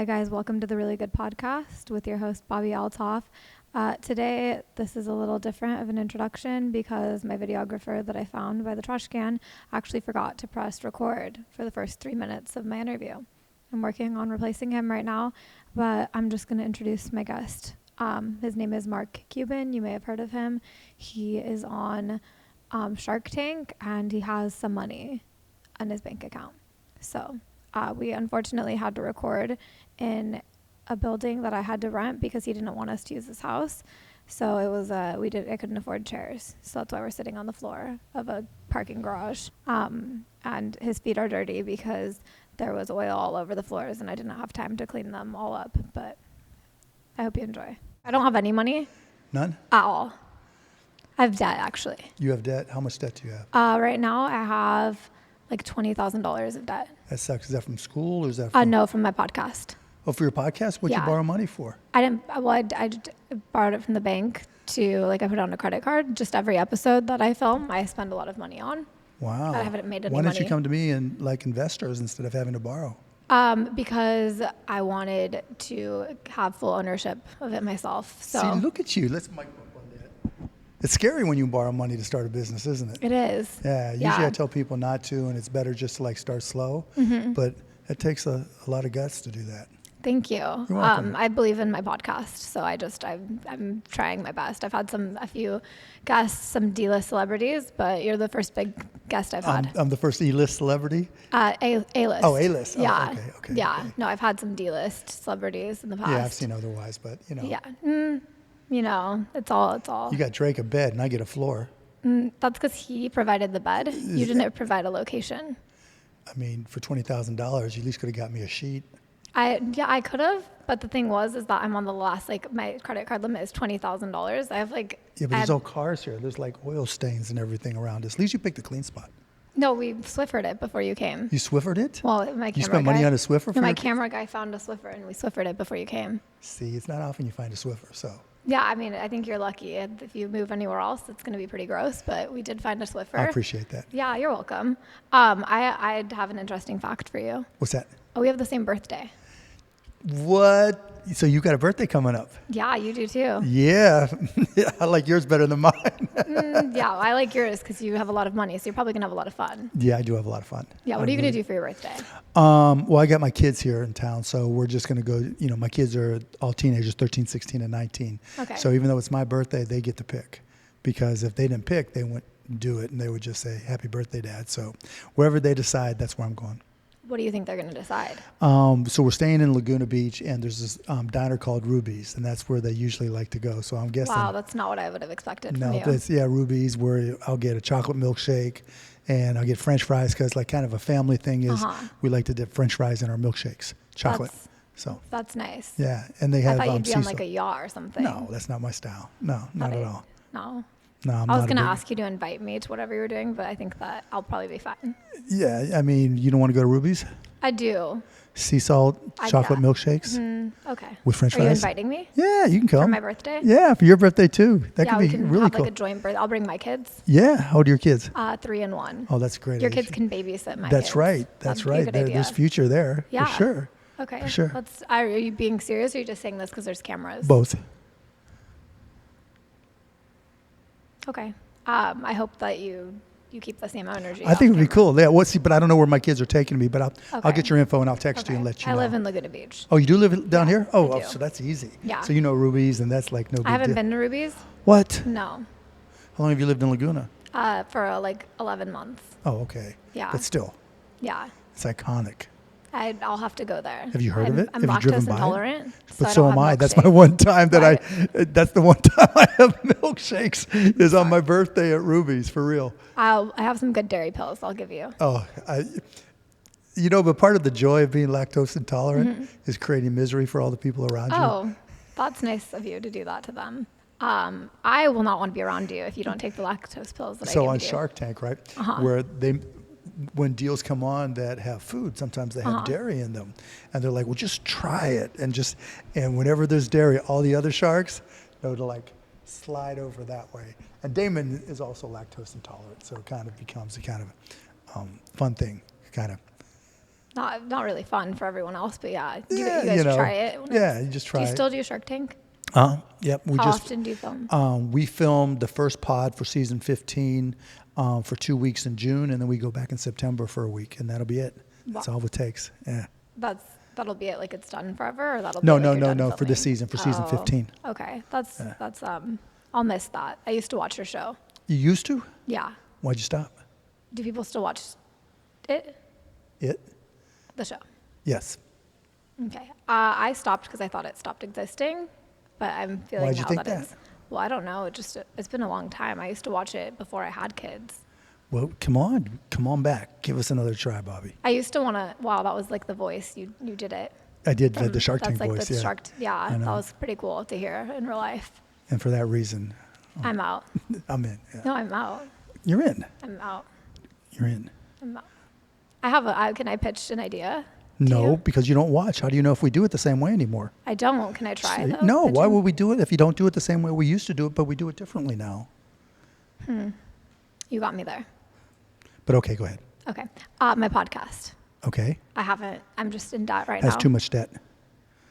Hi guys, welcome to the Really Good Podcast with your host Bobbi Althoff. Today, this is a little different of an introduction because my videographer that I found by the trash can actually forgot to press record for the first 3 minutes of my interview. I'm working on replacing him right now, but I'm just going to introduce my guest. His name is Mark Cuban. You may have heard of him. He is on Shark Tank and he has some money on his bank account. So we unfortunately had to record in a building that I had to rent because he didn't want us to use his house. So it was I couldn't afford chairs. So that's why we're sitting on the floor of a parking garage. And his feet are dirty because there was oil all over the floors and I didn't have time to clean them all up. But I hope you enjoy. I don't have any money. None? At all. I have debt, actually. You have debt? How much debt do you have? Right now I have like $20,000 of debt. That sucks. Is that from school or is that from... No, from my podcast. Oh, for your podcast? What'd you borrow money for? I didn't. Well, I just borrowed it from the bank to, I put it on a credit card. Just every episode that I film, I spend a lot of money on. Wow. I haven't made any money. Why didn't you come to me and like investors instead of having to borrow? Because I wanted to have full ownership of it myself. So See, look at you. Let's mic up on that. It's scary when you borrow money to start a business, isn't it? It is. Yeah. Usually I tell people not to, and it's better just to like start slow. Mm-hmm. But it takes a lot of guts to do that. Thank you. You're welcome. I believe in my podcast, so I'm trying my best. I've had a few guests, some D-list celebrities, but you're the first big guest I've had. I'm the first E-list celebrity? A-list. Oh, A-list. Yeah. Oh, okay. Yeah. Okay. No, I've had some D-list celebrities in the past. Yeah, I've seen otherwise, but you know. Yeah. It's all. You got Drake a bed and I get a floor. That's because he provided the bed. You didn't provide a location. I mean, for $20,000, you at least could have got me a sheet. I could have, but the thing is that I'm on the last, my credit card limit is $20,000. I have Yeah, but there's no cars here. There's like oil stains and everything around us. At least you picked a clean spot. No, we Swiffered it before you came. You Swiffered it? Well, my camera guy. You spent money on a Swiffer? No, my camera guy found a Swiffer and we Swiffered it before you came. See, it's not often you find a Swiffer, so. Yeah, I mean, I think you're lucky. If you move anywhere else, it's going to be pretty gross, but we did find a Swiffer. I appreciate that. Yeah, you're welcome. I have an interesting fact for you. What's that? Oh, we have the same birthday. What? So you got a birthday coming up? Yeah, you do too. Yeah. I like yours better than mine. Yeah, I like yours because you have a lot of money, so you're probably going to have a lot of fun. Yeah, I do have a lot of fun. Yeah, what are you going to do for your birthday? Well, I got my kids here in town, so we're just going to go, my kids are all teenagers, 13, 16, and 19. Okay. So even though it's my birthday, they get to pick. Because if they didn't pick, they wouldn't do it, and they would just say, happy birthday, Dad. So wherever they decide, that's where I'm going. What do you think they're going to decide? So we're staying in Laguna Beach, and there's this diner called Ruby's, and that's where they usually like to go. So I'm guessing. Wow, that's not what I would have expected from you. No, Ruby's, where I'll get a chocolate milkshake, and I'll get French fries because like kind of a family thing is we like to dip French fries in our milkshakes, chocolate. That's nice. Yeah, and they have. I thought you'd be on like a yacht or something. No, that's not my style. No, not at all. No. No, I was going to ask you to invite me to whatever you were doing, but I think that I'll probably be fine. Yeah, I mean, you don't want to go to Ruby's? I do. Sea salt chocolate milkshakes? Okay. With French fries? Are you inviting me? Yeah, you can come. For my birthday? Yeah, for your birthday too. That could be we can really have cool. like a joint birthday. I'll bring my kids. Yeah, how old are your kids? 3 and 1. Oh, that's great. Your kids can babysit my kids. That's right. That's right. There's future there. Yeah. For sure. Okay. For sure. Are you being serious or are you just saying this because there's cameras? Both. Okay. I hope that you keep the same energy. I think it would be cool. Yeah, but I don't know where my kids are taking me, but I'll get your info and I'll text you and let you know. I live in Laguna Beach. Oh, you do live down here? I Oh, do. so that's easy. Yeah. So you know Ruby's, and that's like no big deal. I haven't been to Ruby's. What? No. How long have you lived in Laguna? For like 11 months. Oh, okay. Yeah. But still. Yeah. It's iconic. I'll have to go there. Have you heard of it? I'm Have you driven lactose by intolerant. But so am I. That's my one time that that's the one time I have milkshakes is on my birthday at Ruby's, for real. I have some good dairy pills I'll give you. Oh, but part of the joy of being lactose intolerant is creating misery for all the people around you. Oh, that's nice of you to do that to them. I will not want to be around you if you don't take the lactose pills that I give you. So on Shark Tank, right, where when deals come on that have food, sometimes they have dairy in them, and they're like, "Well, just try it," and whenever there's dairy, all the other sharks know to like slide over that way. And Damon is also lactose intolerant, so it kind of becomes a kind of fun thing, kind of. Not really fun for everyone else, but yeah. You guys try it? Yeah, you just try it. Do you still do Shark Tank? Yep. How often do you film? We filmed the first pod for season 15 for 2 weeks in June, and then we go back in September for a week, and that'll be it. That's all it takes. Yeah. That'll be it. Like it's done forever, or that'll no, be like no, no, no. For this season, for season 15. Okay, that's I'll miss that. I used to watch your show. You used to? Yeah. Why'd you stop? Do people still watch it? The show. Yes. Okay. I stopped because I thought it stopped existing, but I'm feeling Why'd you now think that it's. Well, I don't know. It's been a long time. I used to watch it before I had kids. Well, come on back. Give us another try, Bobbi. I used to want to. Wow, that was like the voice. You did it. I did the Shark Tank like voice. The yeah. Shark. Yeah, that was pretty cool to hear in real life. And for that reason, I'm out. I'm in. Yeah. No, I'm out. You're in. I'm out. You're in. I'm out. Can I pitch an idea? No, because you don't watch. How do you know if we do it the same way anymore? I don't. Can I try though? No, why would we do it if you don't do it the same way we used to do it, but we do it differently now? You got me there. But okay, go ahead. Okay. My podcast. Okay. I'm just in debt right now. Has too much debt.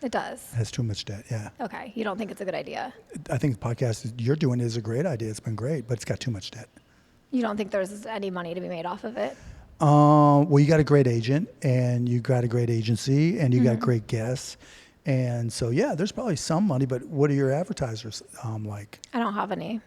It does. Has too much debt, yeah. Okay. You don't think it's a good idea? I think the podcast you're doing is a great idea. It's been great, but it's got too much debt. You don't think there's any money to be made off of it? Well, you got a great agent, and you got a great agency, and you got great guests. And so, yeah, there's probably some money, but what are your advertisers like? I don't have any.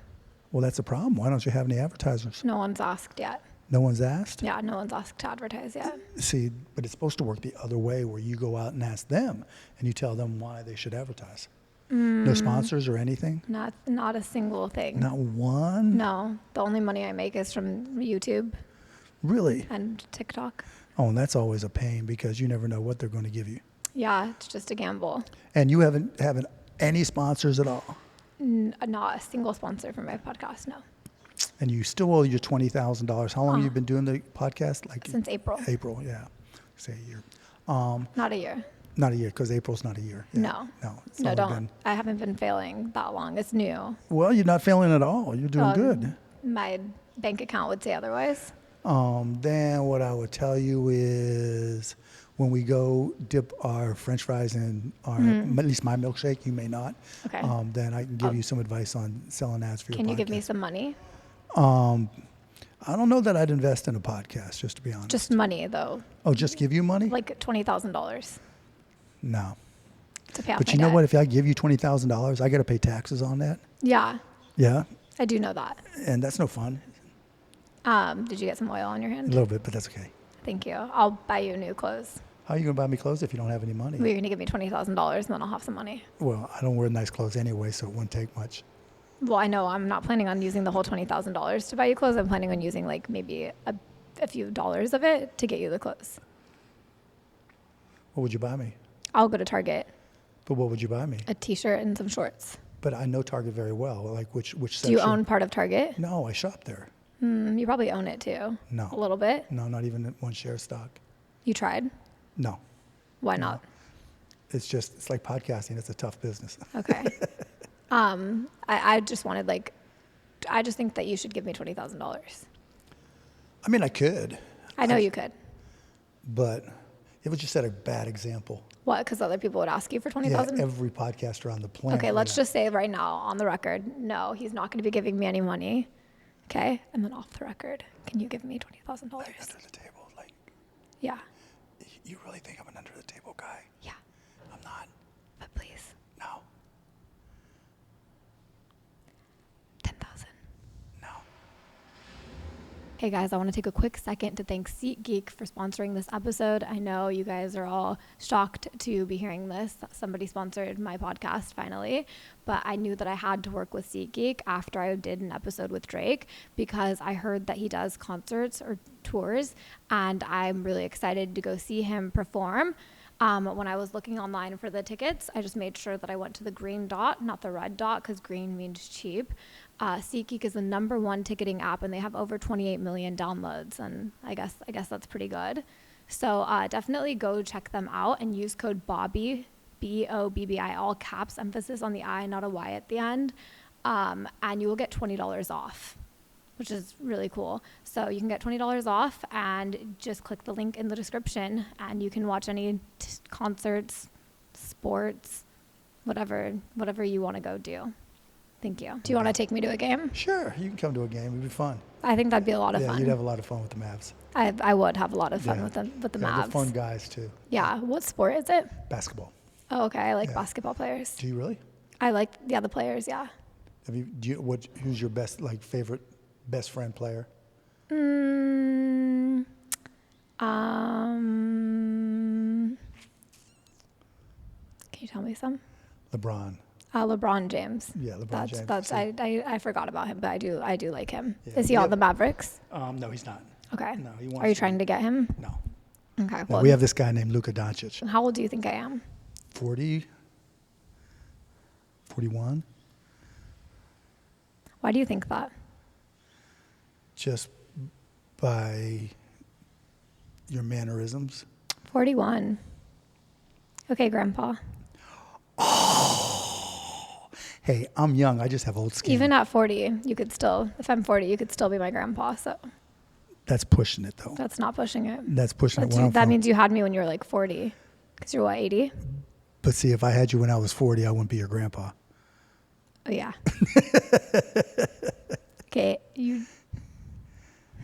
Well, that's a problem. Why don't you have any advertisers? No one's asked yet. No one's asked? Yeah, no one's asked to advertise yet. See, but it's supposed to work the other way where you go out and ask them and you tell them why they should advertise. No sponsors or anything? Not a single thing. Not one? No. The only money I make is from YouTube. Really? And TikTok. Oh, and that's always a pain because you never know what they're going to give you. Yeah, it's just a gamble. And you haven't any sponsors at all? Not a single sponsor for my podcast, no. And you still owe your $20,000. How long have you been doing the podcast? Since April. April, yeah. Say a year. Not a year. Not a year, because April's not a year. Yeah. No. No, don't. I haven't been failing that long. It's new. Well, you're not failing at all. You're doing good. My bank account would say otherwise. Then what I would tell you is when we go dip our French fries in our, at least my milkshake, you may not. Okay. Then I can give you some advice on selling ads for your podcast. Can you give me some money? I don't know that I'd invest in a podcast, just to be honest. Just money, though. Oh, just give you money? Like $20,000. No. To pay off But you know what? If I give you $20,000, I got to pay taxes on that. Yeah. Yeah? I do know that. And that's no fun. Did you get some oil on your hand? A little bit, but that's okay. Thank you. I'll buy you new clothes. How are you going to buy me clothes if you don't have any money? Well, you're going to give me $20,000 and then I'll have some money. Well, I don't wear nice clothes anyway, so it wouldn't take much. Well, I know I'm not planning on using the whole $20,000 to buy you clothes. I'm planning on using like maybe a few dollars of it to get you the clothes. What would you buy me? I'll go to Target. But what would you buy me? A t-shirt and some shorts. But I know Target very well. Like which section? Do you own part of Target? No, I shop there. You probably own it too. No. A little bit? No, not even one share stock. You tried? No. Why not? It's like podcasting. It's a tough business. Okay. I just wanted I just think that you should give me $20,000. I mean, I could. I know you could. But it was just set a bad example. What? Because other people would ask you for $20,000? Yeah, every podcaster on the planet. Okay, let's just say right now on the record, no, he's not going to be giving me any money. Okay, and then off the record, can you give me $20,000? Like under the table, like. Yeah. You really think I'm an under the table guy? Yeah. I'm not. But please. No. 10,000. No. Hey guys, I want to take a quick second to thank SeatGeek for sponsoring this episode. I know you guys are all shocked to be hearing this. Somebody sponsored my podcast finally, but I knew that I had to work with SeatGeek after I did an episode with Drake because I heard that he does concerts or tours, and I'm really excited to go see him perform. When I was looking online for the tickets, I just made sure that I went to the green dot, not the red dot, because green means cheap. SeatGeek is the #1 ticketing app, and they have over 28 million downloads, and I guess that's pretty good. So definitely go check them out and use code Bobbi, BOBBI, all caps, emphasis on the I, not a Y at the end, and you will get $20 off. which is really cool. So you can get $20 off, and just click the link in the description, and you can watch any concerts, sports, whatever you want to go do. Thank you. Do you want to take me to a game? Sure, you can come to a game. It'd be fun. I think that'd be a lot of fun. Yeah, you'd have a lot of fun with the Mavs. I would have a lot of fun with the Mavs. They're fun guys too. Yeah. What sport is it? Basketball. Oh, okay. I like basketball players. Do you really? I like the players. Yeah. Who's your favorite best friend player? Can you tell me some? LeBron. LeBron James. Yeah, LeBron James. That's I forgot about him, but I do like him. Yeah. Is he on the Mavericks? No, he's not. Okay. No, he wants Are you trying to get him? No. Okay. No, we have this guy named Luka Doncic. How old do you think I am? 40, 41. Why do you think that? Just by your mannerisms. 41. Okay, Grandpa. Hey, I'm young. I just have old skin. Even at 40, if I'm 40, you could still be my grandpa. So that's pushing it, though. that's not pushing it. That's pushing it. That means you had me when you were like 40. Because you're what, 80? But see, if I had you when I was 40, I wouldn't be your grandpa. Oh, yeah. Okay,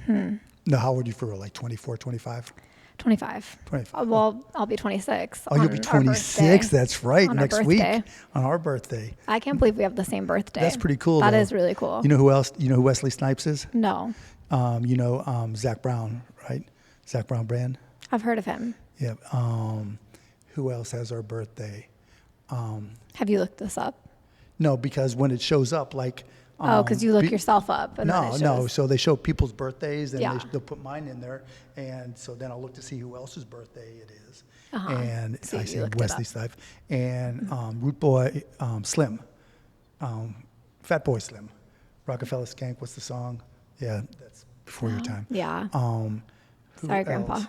No, how old are you for real? Like 24, 25? 25. 25. Well, I'll be 26. Oh, you'll be 26. That's right. Next week on our birthday. I can't believe we have the same birthday. That's pretty cool. That though. is really cool. You know who else? You know who Wesley Snipes is? No. Zach Brown, right? Zach Brown Brand. I've heard of him. Yeah. Who else has our birthday? Have you looked this up? No, because when it shows up, like. Because you look yourself up. And No. So they show people's birthdays, and Yeah. they'll put mine in there, and so then I'll look to see who else's birthday it is. Uh-huh. And So I you say looked it Wesley up. Snipes and Root Boy Slim, Fat Boy Slim, Rockefeller Skank. What's the song? Yeah, that's before your time. Yeah. Who Sorry, else? Grandpa.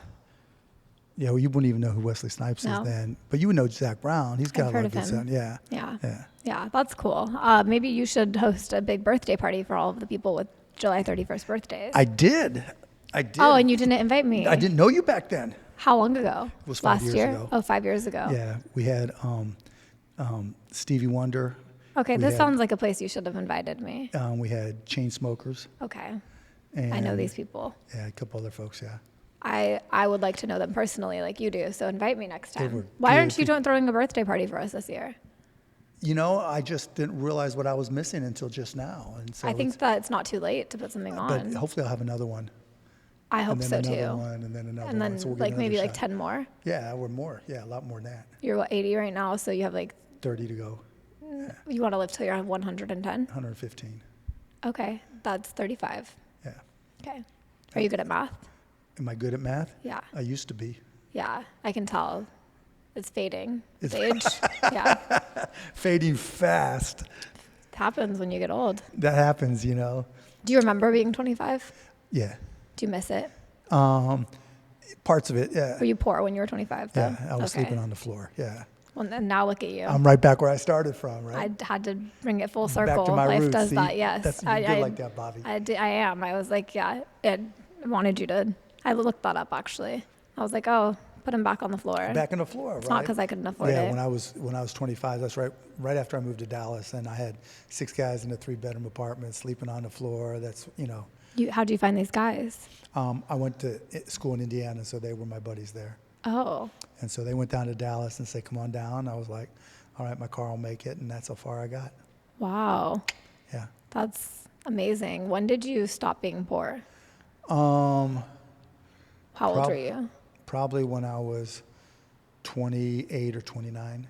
Yeah, well, you wouldn't even know who Wesley Snipes No. is then, but you would know Zach Brown. He's got I've a lot heard of good of him. sound. Yeah. Yeah. Yeah. That's cool. Maybe you should host a big birthday party for all of the people with July 31st birthdays. I did. Oh, and you didn't invite me. I didn't know you back then. How long ago? It was 5 Last years year? ago. Oh, 5 years ago. Yeah, we had Stevie Wonder. Okay, We this had- sounds like a place you should have invited me. We had Chainsmokers. Okay. And I know these people. Yeah, a couple other folks. Yeah. I would like to know them personally like you do, so invite me next They time. were Why aren't good you throwing a birthday party for us this year? You know, I just didn't realize what I was missing until just now, and so. I think that it's not too late to put something But on. hopefully, I'll have another one. I hope and so then another too. one, and then another And then one. So we'll get like another maybe like shot. 10 more. Yeah, or more. Yeah, a lot more than that. You're what, 80 right now, so you have like 30 to go. you want to live till you're 110? 115. Okay, that's 35. Yeah. Okay. Are you good at math? Am I good at math? Yeah. I used to be. Yeah, I can tell. It's fading. It's It's- age. Yeah. Fading fast. It happens when you get old. That happens, you know. Do you remember being 25? Yeah. Do you miss it? Parts of it, yeah. Were you poor when you were 25 though? Yeah, I was sleeping on the floor. Yeah. Well, and now look at you. I'm right back where I started from, right? I had to bring it full circle. Back to my Life roots. does See? that, yes. You're good like that, Bobby. I am. I was like, yeah, I wanted you to. I looked that up actually. I was like, oh, put him back on the floor. Back on the floor, It's right? not because I couldn't afford Yeah, it. when I was 25, that's right after I moved to Dallas, and I had 6 guys in a 3-bedroom apartment sleeping on the floor. That's, you know. How do you find these guys? I went to school in Indiana, so they were my buddies there. Oh. And so they went down to Dallas and said, come on down. I was like, all right, my car will make it, and that's how far I got. Wow. Yeah. That's amazing. When did you stop being poor? Um, How old were you? Probably when I was 28 or 29.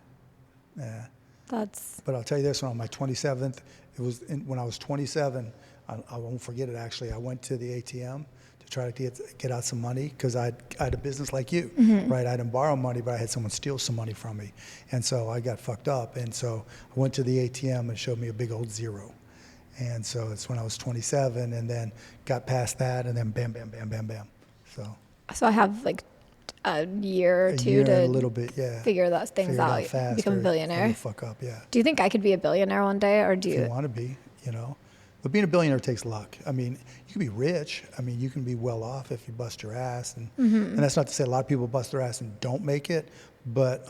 Yeah. That's But I'll tell you this, on my 27th, when I was 27, I won't forget it actually, I went to the ATM to try to get out some money because I had a business like you, right? I didn't borrow money, but I had someone steal some money from me. And so I got fucked up. And so I went to the ATM and it showed me a big old zero. And so it's when I was 27 and then got past that and then bam, bam, bam, bam, bam. so I have like a year or two year to and a little bit, yeah. figure those things Figure it out, fast become a or billionaire. fuck up, yeah. Do you think I could be a billionaire one day, or do If you you? want to be, you know. But being a billionaire takes luck. I mean, you can be rich. I mean, you can be well off if you bust your ass. And that's not to say a lot of people bust their ass and don't make it. But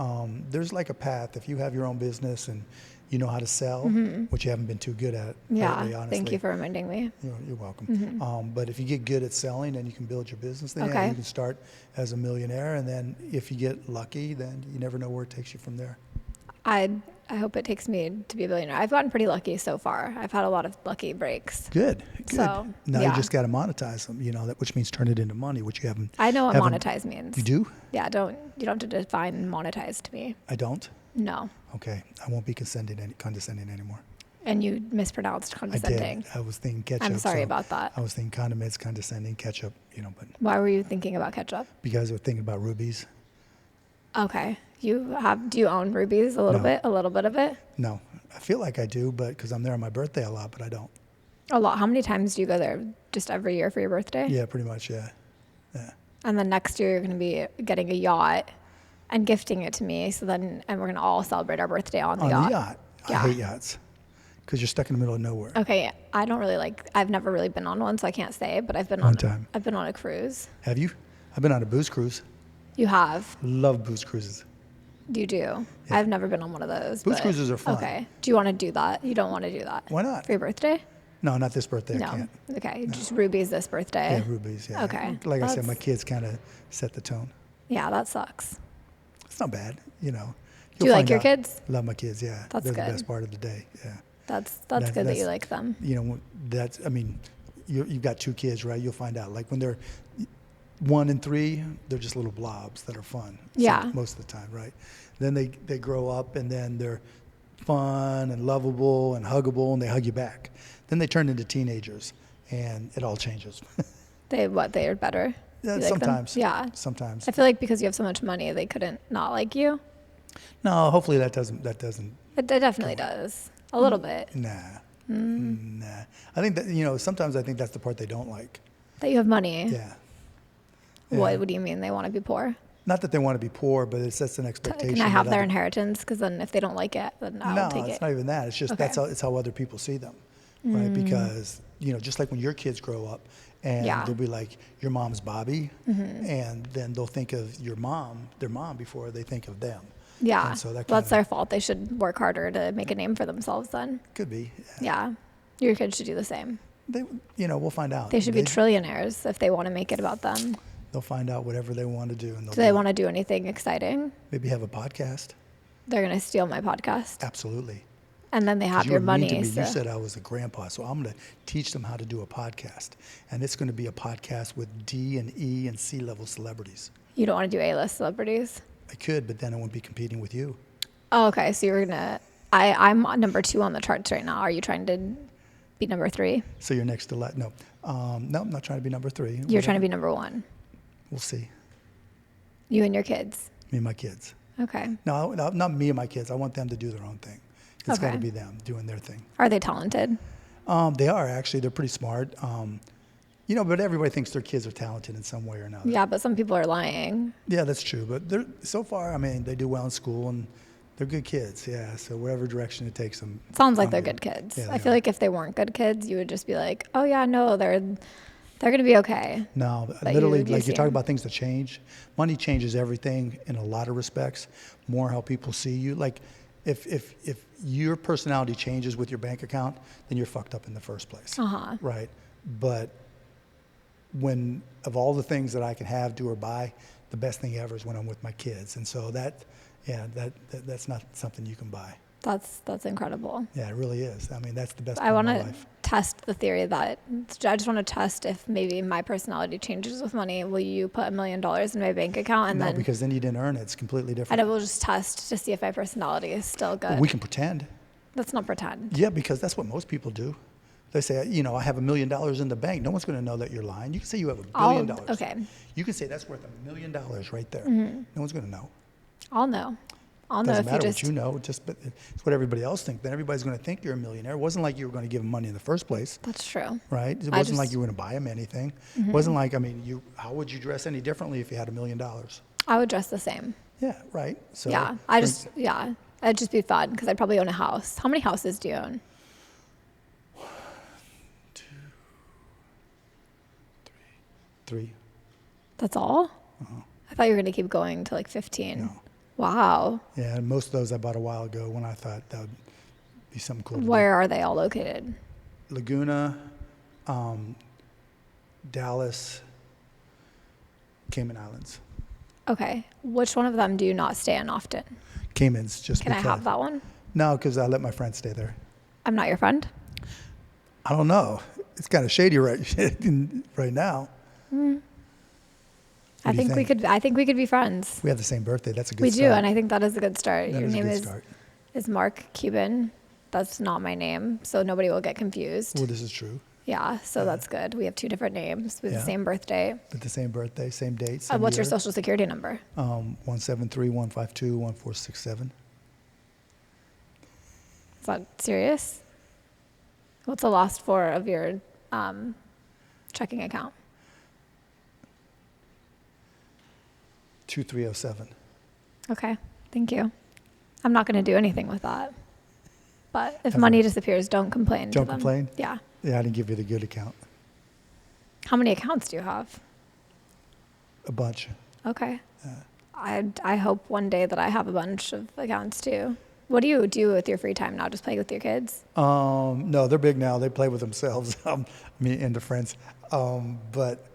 there's like a path. If you have your own business and you know how to sell, which you haven't been too good at lately, honestly. Thank you for reminding me. You're welcome. But if you get good at selling and you can build your business, then yeah, you can start as a millionaire. And then if you get lucky, then you never know where it takes you from there. I hope it takes me to be a billionaire. I've gotten pretty lucky so far. I've had a lot of lucky breaks. Good. So, now you just got to monetize them, which means turn it into money, which you haven't. I know what monetize means. You do? Yeah, you don't have to define monetize to me. I don't? No. Okay. I won't be condescending anymore. And you mispronounced condescending. I did. I was thinking ketchup. I'm sorry about that. I was thinking condiments, condescending, ketchup, but. Why were you thinking about ketchup? Because I was thinking about rubies. Okay. Do you own Rubies a little bit of it? No. I feel like I do, but because I'm there on my birthday a lot, but I don't. A lot. How many times do you go there? Just every year for your birthday? Yeah, pretty much, yeah. And then next year you're going to be getting a yacht and gifting it to me. And we're going to all celebrate our birthday on the yacht. On the yacht? Yeah. I hate yachts because you're stuck in the middle of nowhere. Okay. I don't really I've never really been on one, so I can't say, but I've been One time. I've been on a cruise. Have you? I've been on a booze cruise. You have? Love booze cruises. You do? Yeah. I've never been on one of those. Booze cruises are fun. Okay. Do you want to do that? You don't want to do that? Why not? For your birthday? No, not this birthday. No. I can't. Okay. No. Just Rubies this birthday. Yeah, Rubies. Yeah. Okay. Like I said, my kids kind of set the tone. Yeah, that sucks. It's not bad, Do you like your kids? Love my kids. Yeah. That's They're good. the best part of the day. Yeah. That's good that you like them. You've got two kids, right? You'll find out. Like when they're 1 and 3, they're just little blobs that are fun. Yeah. Most of the time, right? Then they grow up and then they're fun and lovable and huggable and they hug you back. Then they turn into teenagers and it all changes. They are better? Yeah, sometimes. Yeah. Sometimes. I feel like because you have so much money, they couldn't not like you. No, hopefully that doesn't. It definitely does. A little bit. Nah. I think that, sometimes I think that's the part they don't like. That you have money? Yeah. What do you mean they want to be poor? Not that they want to be poor, but it's just an expectation. Can I have their inheritance? Because then if they don't like it, then I'll take it. No, it's not even that. It's just it's how other people see them, right? Because, just like when your kids grow up and they'll be like, your mom's Bobbi, and then they'll think of their mom before they think of them. Yeah, so that's their fault. They should work harder to make a name for themselves then. Could be. Yeah. Your kids should do the same. We'll find out. They should be trillionaires if they want to make it about them. They'll find out whatever they want to do. And do they want to do anything exciting? Maybe have a podcast. They're going to steal my podcast? Absolutely. And then they have your money. You said I was a grandpa, so I'm going to teach them how to do a podcast. And it's going to be a podcast with D and E and C level celebrities. You don't want to do A-list celebrities? I could, but then I wouldn't be competing with you. Oh, okay. So you're going to... I'm number 2 on the charts right now. Are you trying to be number 3? So you're next to... No. No, I'm not trying to be number 3. You're trying to be number 1? We'll see. You and your kids? Me and my kids. Okay. No, not me and my kids. I want them to do their own thing. It's got to be them doing their thing. Are they talented? They are, actually. They're pretty smart. But everybody thinks their kids are talented in some way or another. Yeah, but some people are lying. Yeah, that's true. But so far, they do well in school and they're good kids. Yeah, so whatever direction it takes them. Sounds like they're good kids. Yeah, I feel like if they weren't good kids, you would just be like, oh yeah, no, they're going to be okay. No, literally, you're talking about things that change. Money changes everything in a lot of respects. More how people see you. Like, if your personality changes with your bank account, then you're fucked up in the first place. Right? But when, of all the things that I can have, do, or buy, the best thing ever is when I'm with my kids. And so that's not something you can buy. That's incredible. Yeah, it really is. That's the best part of my life. I want to test the theory I just want to test if maybe my personality changes with money. Will you put $1 million in my bank account? No, because then you didn't earn it. It's completely different. And I will just test to see if my personality is still good. Well, we can pretend. Let's not pretend. Yeah, because that's what most people do. They say, I have $1 million in the bank. No one's going to know that you're lying. You can say you have $1 billion. Okay. You can say that's worth $1 million right there. No one's going to know. I'll know. Doesn't matter what you know. It's what everybody else thinks. Then everybody's going to think you're a millionaire. It wasn't like you were going to give them money in the first place. That's true. Right? It wasn't like you were going to buy them anything. It wasn't like, how would you dress any differently if you had $1 million? I would dress the same. Yeah, right. So yeah, it'd just be fun because I'd probably own a house. How many houses do you own? 3. That's all? Uh-huh. I thought you were going to keep going to like 15. No. Wow. Yeah, and most of those I bought a while ago when I thought that would be something cool to do. Where are they all located? Laguna, Dallas, Cayman Islands. Okay. Which one of them do you not stay in often? Cayman's just Can because. I have that one? No, because I let my friends stay there. I'm not your friend? I don't know. It's kind of shady right now. I think we could be friends. We have the same birthday. That's a good We start. do, and I think that is a good start. That Your is a name good is Mark Cuban. That's not my name, so nobody will get confused. Well, this is true. Yeah, so that's good. We have 2 different names with the same birthday. With the same birthday, same date, same What's year. your social security number? 173-152-1467. Is that serious? What's the last 4 of your checking account? 2307. Okay, thank you. I'm not going to do anything with that. But if money disappears, don't complain. Don't complain? Yeah. Yeah, I didn't give you the good account. How many accounts do you have? A bunch. Okay. I hope one day that I have a bunch of accounts too. What do you do with your free time now? Just play with your kids? No, they're big now. They play with themselves. Me and the friends. But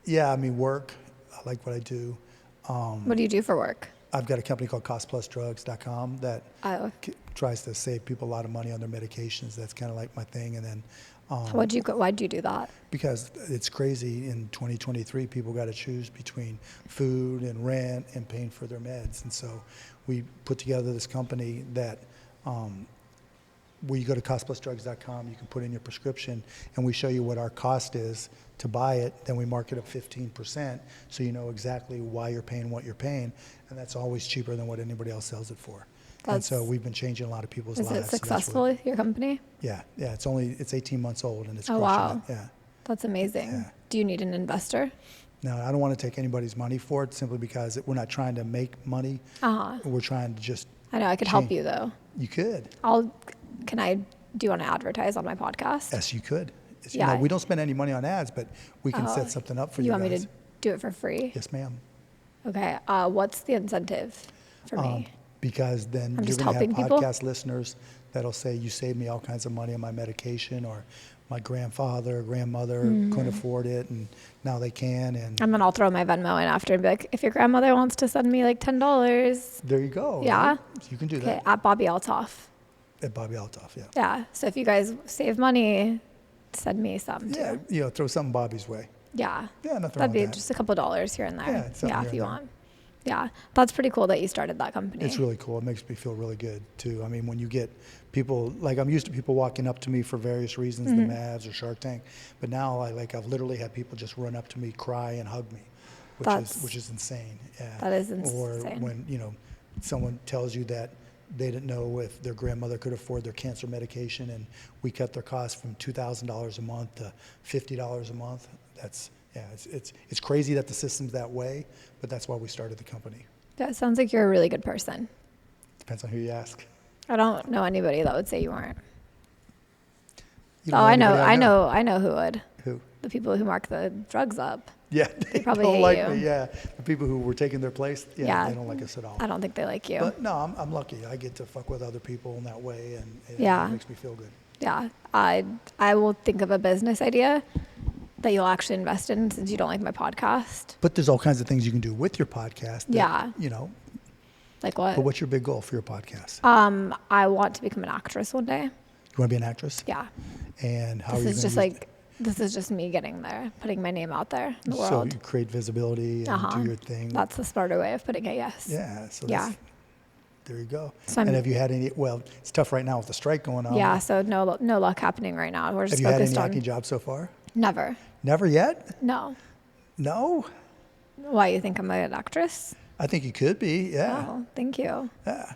yeah, I mean, work. I like what I do. What do you do for work? I've got a company called costplusdrugs.com that tries to save people a lot of money on their medications. That's kind of like my thing. And then why'd you do that? Because it's crazy. In 2023, people got to choose between food and rent and paying for their meds. And so we put together this company that where you go to costplusdrugs.com, you can put in your prescription, and we show you what our cost is to buy it. Then we mark it up 15%, so you know exactly why you're paying what you're paying, and that's always cheaper than what anybody else sells it for. And so we've been changing a lot of people's lives. Is it successful, your company? Yeah. It's 18 months old, and it's crushing wow. it. Yeah. That's amazing. Yeah. Do you need an investor? No, I don't want to take anybody's money for it, simply because we're not trying to make money. We're trying to just I know, I could help you though. You could. Do you want to advertise on my podcast? Yes, you could. Yeah. We don't spend any money on ads, but we can set something up for you guys. You want me to do it for free? Yes, ma'am. Okay. What's the incentive for me? Because then you're going to have podcast listeners that'll say, you saved me all kinds of money on my medication, or my grandfather or grandmother couldn't afford it, and now they can. And then I'll throw my Venmo in after and be like, if your grandmother wants to send me like $10. There you go. Yeah. Right? You can do that. At Bobbi Althoff. At Bobbi Althoff, yeah. Yeah. So if you guys save money, send me some too. Yeah, throw something Bobby's way. Yeah. Yeah, nothing wrong That'd be with that. just a couple dollars here and there. Yeah, if you want. Yeah. That's pretty cool that you started that company. It's really cool. It makes me feel really good too. I mean, when you get people, like, I'm used to people walking up to me for various reasons, the Mavs or Shark Tank, but now I've literally had people just run up to me, cry, and hug me, which is insane. Yeah. That is insane. Or when, someone tells you that they didn't know if their grandmother could afford their cancer medication, and we cut their costs from $2,000 a month to $50 a month. It's crazy that the system's that way, but that's why we started the company. Yeah, it sounds like you're a really good person. Depends on who you ask. I don't know anybody that would say you weren't. I know who would. Who? The people who mark the drugs up. Yeah, they probably don't hate like you. me. Yeah, the people who were taking their place. Yeah, they don't like us at all. I don't think they like you. But no, I'm lucky. I get to fuck with other people in that way, and it makes me feel good. Yeah, I will think of a business idea that you'll actually invest in, since you don't like my podcast. But there's all kinds of things you can do with your podcast. That, Like what? But what's your big goal for your podcast? I want to become an actress one day. You want to be an actress? Yeah. And how are you going to This is just me getting there, putting my name out there in the world. So you create visibility and do your thing. That's the smarter way of putting it, yes. Yeah. So there you go. So have you had any, it's tough right now with the strike going on. Yeah, so no luck happening right now. We're just focused on... Have you had any acting jobs so far? Never. Never yet? No. No? Why, you think I'm an actress? I think you could be, yeah. Oh, thank you. Yeah.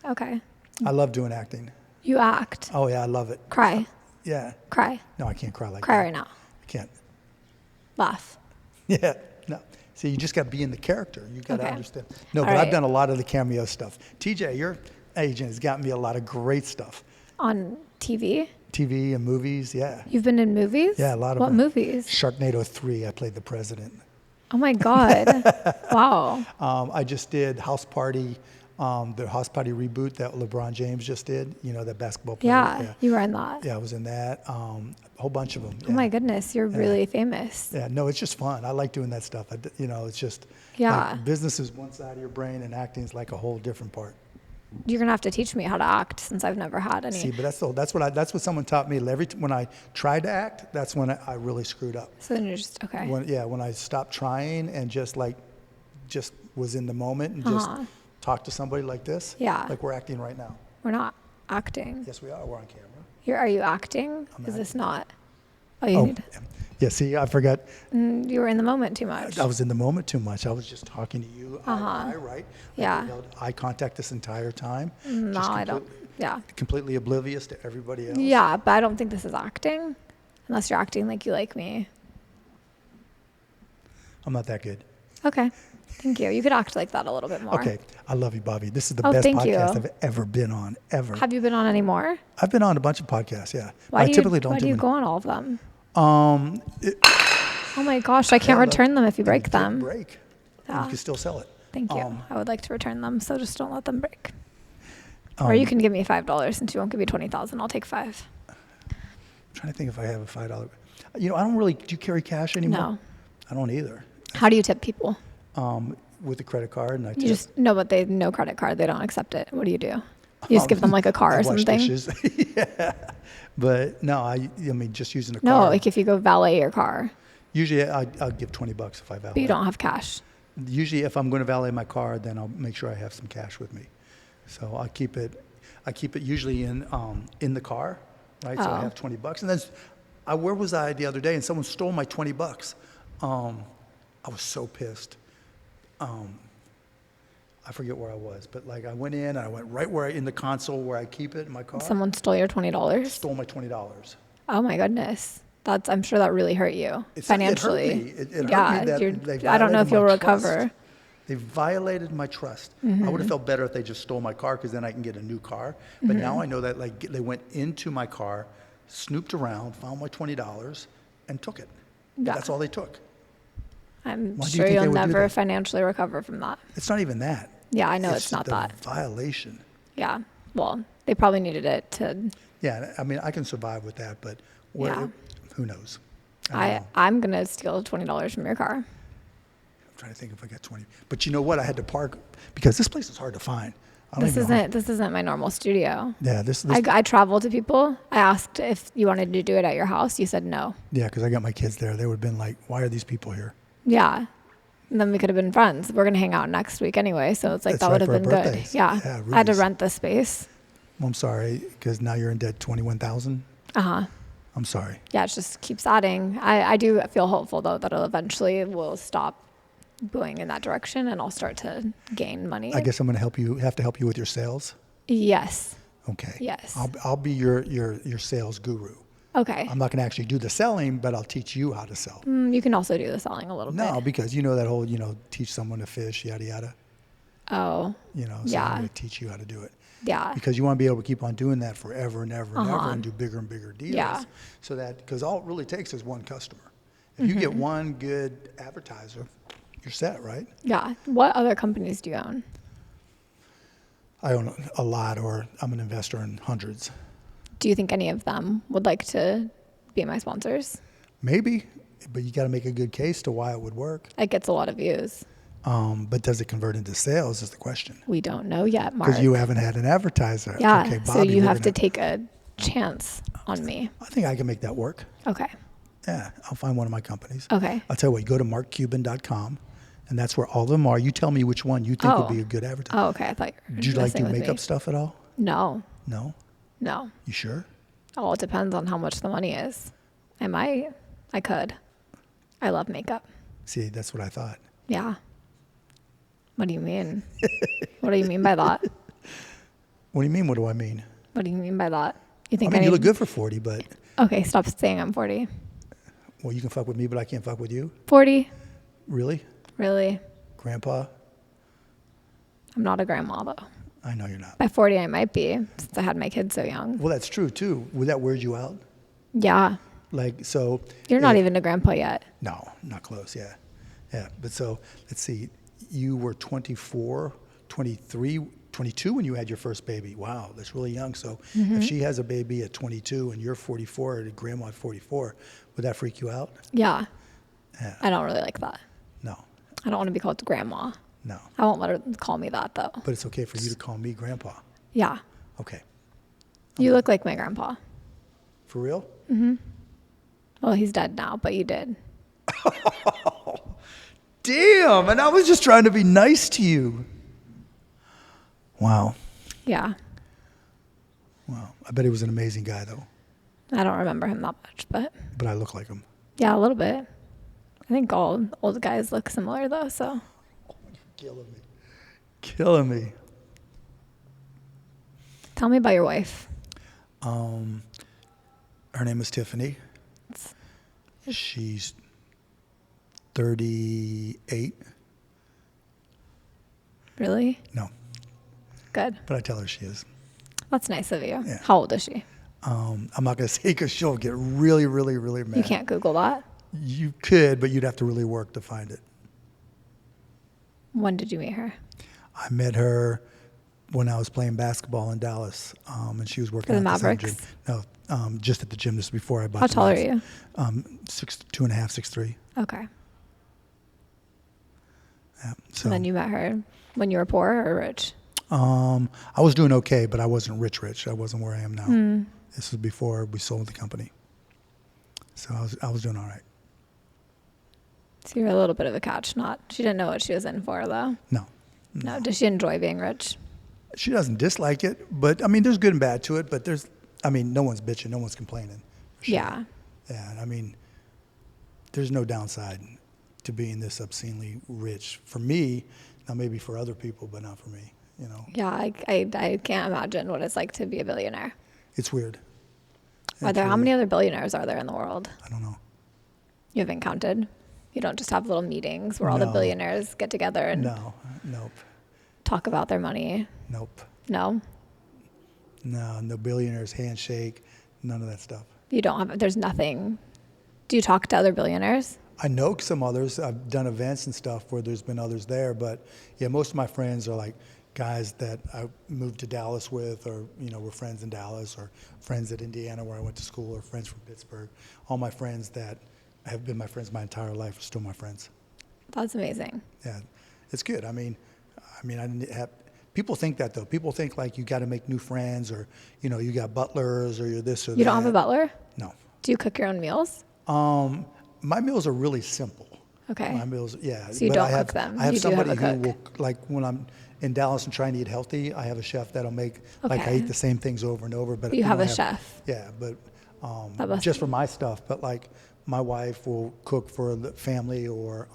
Okay. I love doing acting. You act? Oh, yeah, I love it. Cry? Yeah. Cry? No, I can't cry like that. Cry right now. I can't. Laugh? Yeah, no. See, you just got to be in the character. You got to understand. No, All but right. I've done a lot of the cameo stuff. TJ, your agent has gotten me a lot of great stuff. On TV? TV and movies, yeah. You've been in movies? Yeah, a lot of What them. movies? Sharknado 3, I played the president. Oh my God. Wow. I just did House Party, the House Party reboot that LeBron James just did, that basketball player. Yeah, you were in that. Yeah, I was in that. A whole bunch of them. Oh my goodness, you're really famous. Yeah, no, it's just fun. I like doing that stuff. It's just, like, business is one side of your brain and acting is like a whole different part. You're gonna have to teach me how to act since I've never had any. See, but that's what someone taught me. When I tried to act, that's when I really screwed up. So then you're just okay. When I stopped trying and just was in the moment and just talked to somebody like this. Yeah. Like we're acting right now. We're not acting. Yes, we are. We're on camera. Are you acting? Is this not? Oh, you need. Yeah. See, I forgot. You were in the moment too much. I was in the moment too much. I was just talking to you. Right? Yeah. We held eye contact this entire time. No, I don't. Yeah. Completely oblivious to everybody else. Yeah, but I don't think this is acting, unless you're acting like you like me. I'm not that good. Okay. Thank you. You could act like that a little bit more. Okay. I love you, Bobbi. This is the best podcast I've ever been on, ever. Have you been on any more? I've been on a bunch of podcasts, yeah. Why do you do go on all of them? Oh my gosh, I can't return them if you break them. Break. Yeah. You can still sell it. Thank you. I would like to return them, so just don't let them break. Or you can give me $5 since you won't give me $20,000. I'll take $5. I'm trying to think if I have a $5. I don't really. Do you carry cash anymore? No. I don't either. How do you tip people? With a credit card, and I tip. You just but they no credit card. They don't accept it. What do? You just give them like a car or something. Dishes. Yeah. But no, I mean just using a card. No, like if you go valet your car. Usually I'll give $20 if I valet. But you don't have cash. Usually if I'm going to valet my car, then I'll make sure I have some cash with me. So I keep it usually in the car, right? So I have $20. And then where was I the other day? And someone stole my $20. I was so pissed. I forget where I was, but I went in and I went right in the console where I keep it in my car. Someone stole your $20? Stole my $20. Oh my goodness. I'm sure that really hurt you financially. It hurt me. I don't know if you'll recover. They violated my trust. I would have felt better if they just stole my car because then I can get a new car. But now I know that they went into my car, snooped around, found my $20, and took it. Yeah. That's all they took. I'm sure you'll never financially recover from that. It's not even that. Yeah, I know it's not that. Violation. Yeah. Well, they probably needed it to. Yeah, I mean, I can survive with that, but who knows? I'm going to steal $20 from your car. I'm trying to think if I got 20. But you know what? I had to park because this place is hard to find. This isn't my normal studio. Yeah, I travel to people. I asked if you wanted to do it at your house. You said no. Yeah, because I got my kids there. They would have been like, why are these people here? Yeah. And then we could have been friends. We're going to hang out next week anyway. So it's like that would have been good. Yeah. I had to rent the space. Well, I'm sorry because now you're in debt $21,000. I'm sorry. Yeah, it just keeps adding. I do feel hopeful though that eventually will stop going in that direction and I'll start to gain money. I guess I'm going to have to help you with your sales. Yes. Okay. Yes. I'll be your sales guru. Okay. I'm not going to actually do the selling, but I'll teach you how to sell. You can also do the selling a little bit. No, because you know that whole, teach someone to fish, yada, yada. Oh. So I'm going to teach you how to do it. Yeah. Because you want to be able to keep on doing that forever and ever and ever and do bigger and bigger deals. Yeah. So that, because all it really takes is one customer. If you get one good advertiser, you're set, right? Yeah. What other companies do you own? I own a lot, or I'm an investor in hundreds. Do you think any of them would like to be my sponsors? Maybe, but you got to make a good case to why it would work. It gets a lot of views. But does it convert into sales is the question. We don't know yet, Mark. Because you haven't had an advertiser. Yeah, okay, Bobbi, so you have to take a chance on me. I think I can make that work. Okay. Yeah, I'll find one of my companies. Okay. I'll tell you what, go to markcuban.com, and that's where all of them are. You tell me which one you think would be a good advertiser. Oh, okay. I thought you were Do you like do makeup stuff at all? No. No? No. You sure? Oh, it depends on how much the money is. I might. I could. I love makeup. See, that's what I thought. Yeah. What do you mean? What do you mean by that? What do you mean, what do I mean? What do you mean by that? You think you look good for 40, but... Okay, stop saying I'm 40. Well, you can fuck with me, but I can't fuck with you? 40. Really? Really? Grandpa? I'm not a grandma, though. I know you're not. By 40, I might be, since I had my kids so young. Well, that's true, too. Would that weird you out? Yeah. Like, so... You're not even a grandpa yet. No, not close, yeah. Yeah, but so, let's see. You were 24, 23, 22 when you had your first baby. Wow, that's really young. So if she has a baby at 22 and you're 44 and grandma at 44, would that freak you out? Yeah. Yeah. I don't really like that. No. I don't want to be called grandma. No. I won't let her call me that, though. But it's okay for you to call me grandpa. Yeah. Okay. You look like my grandpa. For real? Mm-hmm. Well, he's dead now, but you did. Damn, and I was just trying to be nice to you. Wow. Yeah. Wow. I bet he was an amazing guy, though. I don't remember him that much, but... But I look like him. Yeah, a little bit. I think all old guys look similar, though, so... Oh, you're killing me. Killing me. Tell me about your wife. Her name is Tiffany. She's 38. Really? No. Good. But I tell her she is. That's nice of you. Yeah. How old is she? I'm not going to say because she'll get really, really, really mad. You can't Google that? You could, but you'd have to really work to find it. When did you meet her? I met her when I was playing basketball in Dallas, and she was working For the at the same Mavericks? gym. No, just at the gym just before I bought How the tall are Mavs. you? 6'2.5", 6'3". Okay. Yeah, so And then you met her when you were poor or rich? I was doing okay, but I wasn't rich. I wasn't where I am now. This was before we sold the company. So I was doing all right. So you're a little bit of a catch. She didn't know what she was in for, though. No. Does she enjoy being rich? She doesn't dislike it, but I mean, there's good and bad to it. But no one's bitching, no one's complaining. For sure. Yeah. Yeah, and I mean, there's no downside to being this obscenely rich. For me, now maybe for other people, but not for me. You know. Yeah, I can't imagine what it's like to be a billionaire. It's weird. How many other billionaires are there in the world? I don't know. You haven't counted? You don't just have little meetings where all the billionaires get together and Nope. talk about their money? Nope. No? No billionaires handshake, none of that stuff. There's nothing. Do you talk to other billionaires? I know some others. I've done events and stuff where there's been others there, but yeah, most of my friends are like guys that I moved to Dallas with, or we're friends in Dallas, or friends at Indiana where I went to school, or friends from Pittsburgh. All my friends that have been my friends my entire life are still my friends. That's amazing. Yeah, it's good. I mean, I didn't have. People think that though. People think like you got to make new friends, or you got butlers, or you're this or that. You don't have a butler? No. Do you cook your own meals? My meals are really simple. Okay. My meals, yeah. So you but don't I have, cook them. I have You do have somebody a who cook. will, like when I'm in Dallas and trying to eat healthy, I have a chef that'll make, like I Okay. eat the same things over and over. But You have I a chef. Yeah, but That must just for my stuff. But like my wife will cook for the family, or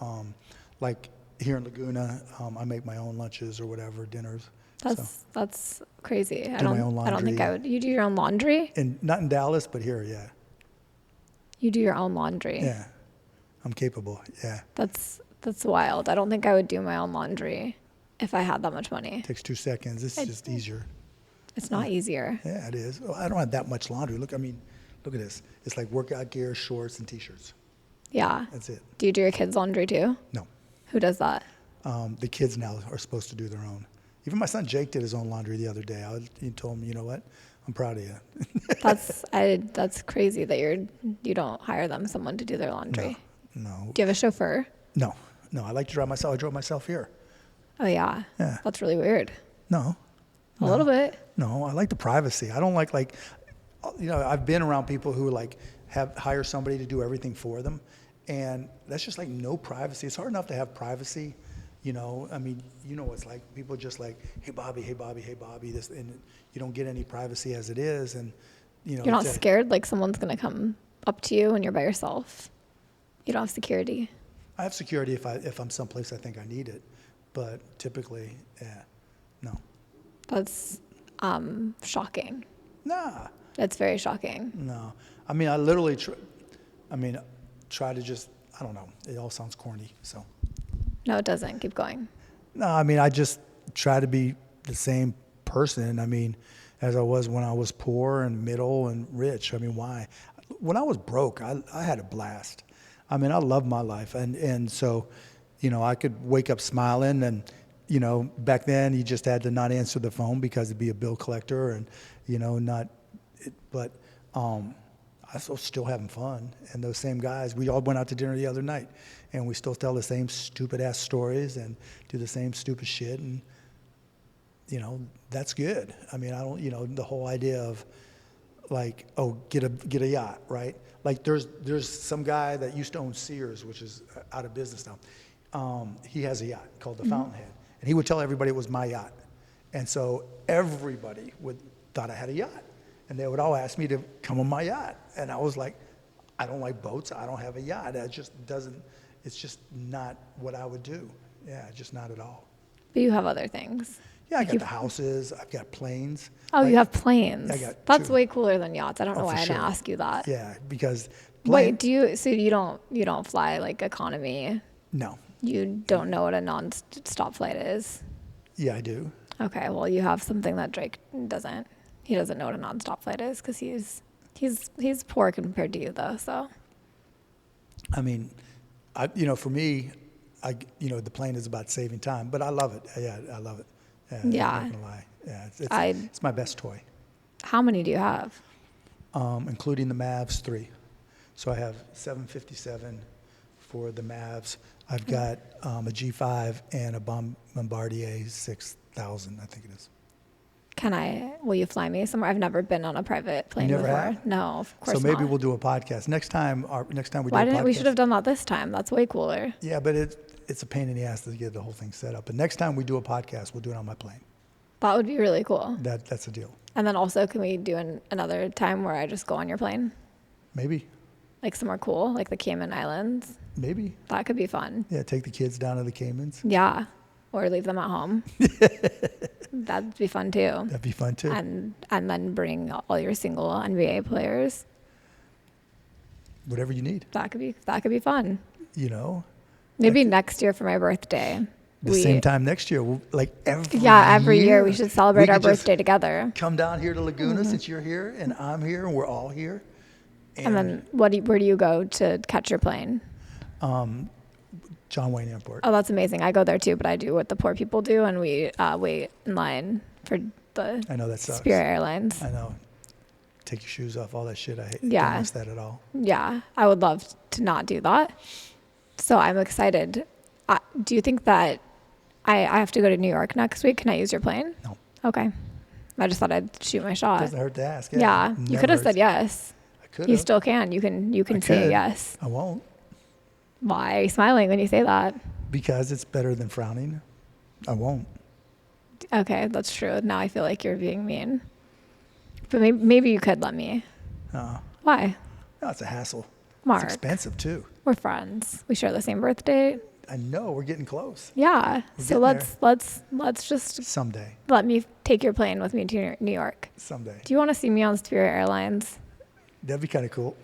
like here in Laguna, I make my own lunches or whatever, dinners. That's crazy. Do my own I don't think laundry. I would. You do your own laundry? And not in Dallas, but here, yeah. You do your own laundry. Yeah, I'm capable, yeah. That's wild. I don't think I would do my own laundry if I had that much money. Takes 2 seconds. It's just easier. It's not easier. Yeah, it is. Well, I don't have that much laundry. Look at this. It's like workout gear, shorts, and T-shirts. Yeah. That's it. Do you do your kids' laundry too? No. Who does that? The kids now are supposed to do their own. Even my son Jake did his own laundry the other day. He told me, you know what? I'm proud of you. That's crazy that you don't hire someone to do their laundry. No. Do you have a chauffeur? No. I like to drive myself. I drove myself here. Oh yeah. Yeah. That's really weird. No. A little bit. No, I like the privacy. I don't like I've been around people who like hire somebody to do everything for them, and that's just like no privacy. It's hard enough to have privacy, I mean, what it's like. People just like, hey Bobby, this, and you don't get any privacy as it is, and You're not scared like someone's gonna come up to you when you're by yourself? You don't have security? I have security if I'm someplace I think I need it, but typically, yeah, no. That's shocking. Nah. It's very shocking. No. I mean, I literally try to just, I don't know. It all sounds corny, so. No, it doesn't. Keep going. No, I mean, I just try to be the same person. I mean, as I was when I was poor and middle and rich. I mean, why? When I was broke, I had a blast. I mean, I loved my life. And so, I could wake up smiling and, back then you just had to not answer the phone because it'd be a bill collector and, I was still having fun. And those same guys, we all went out to dinner the other night and we still tell the same stupid ass stories and do the same stupid shit. And, that's good. I mean, I don't, the whole idea of like, oh, get a yacht, right? Like there's some guy that used to own Sears, which is out of business now. He has a yacht called the Fountainhead. And he would tell everybody it was my yacht. And so everybody thought I had a yacht. And they would all ask me to come on my yacht. And I was like, I don't like boats. I don't have a yacht. It's just not what I would do. Yeah, just not at all. But you have other things. Yeah, I got the houses. I've got planes. Oh, you have planes. I got That's two. way cooler than yachts. I don't know why I sure. didn't ask you that. Yeah, because Wait, so you don't fly like economy? No. You don't know what a non-stop flight is? Yeah, I do. Okay, well, you have something that Drake doesn't. He doesn't know what a non-stop flight is because he's poor compared to you, though. So, I mean, for me, the plane is about saving time, but I love it. Yeah, I love it. Yeah. I'm not gonna lie. Yeah, it's my best toy. How many do you have? Including the Mavs 3. So I have 757 for the Mavs. I've got a G5 and a Bombardier 6000, I think it is. Will you fly me somewhere? I've never been on a private plane before. Have? No, of course not. So maybe we'll do a podcast. Next time we do a podcast. Why didn't we should have done that this time? That's way cooler. Yeah, but it's a pain in the ass to get the whole thing set up. But next time we do a podcast, we'll do it on my plane. That would be really cool. That's a deal. And then also, can we do another time where I just go on your plane? Maybe. Like somewhere cool, like the Cayman Islands? Maybe. That could be fun. Yeah, take the kids down to the Caymans. Yeah, or leave them at home. That'd be fun too. That'd be fun too. And then bring all your single NBA players. Whatever you need. That could be fun. Maybe next year for my birthday. Same time next year. We'll, every year we should celebrate our birthday together. Come down here to Laguna since you're here and I'm here and we're all here. And then where do you go to catch your plane? John Wayne Airport. Oh, that's amazing. I go there too, but I do what the poor people do, and we wait in line for the I know that sucks. Spirit Airlines. I know. Take your shoes off, all that shit. I hate Yeah. don't miss that at all. Yeah, I would love to not do that. So I'm excited. Do you think that I have to go to New York next week? Can I use your plane? No. Okay. I just thought I'd shoot my shot. Doesn't hurt to ask. Yeah. You could have said yes. I could have. You still can. You can say yes. I won't. Why are you smiling when you say that? Because it's better than frowning. I won't. Okay, that's true. Now I feel like you're being mean. But maybe you could let me. Why? No, it's a hassle. Mark. It's expensive too. We're friends. We share the same birthday. I know, we're getting close. Yeah. So let's just someday. Let me take your plane with me to New York. Someday. Do you want to see me on Spirit Airlines? That'd be kind of cool.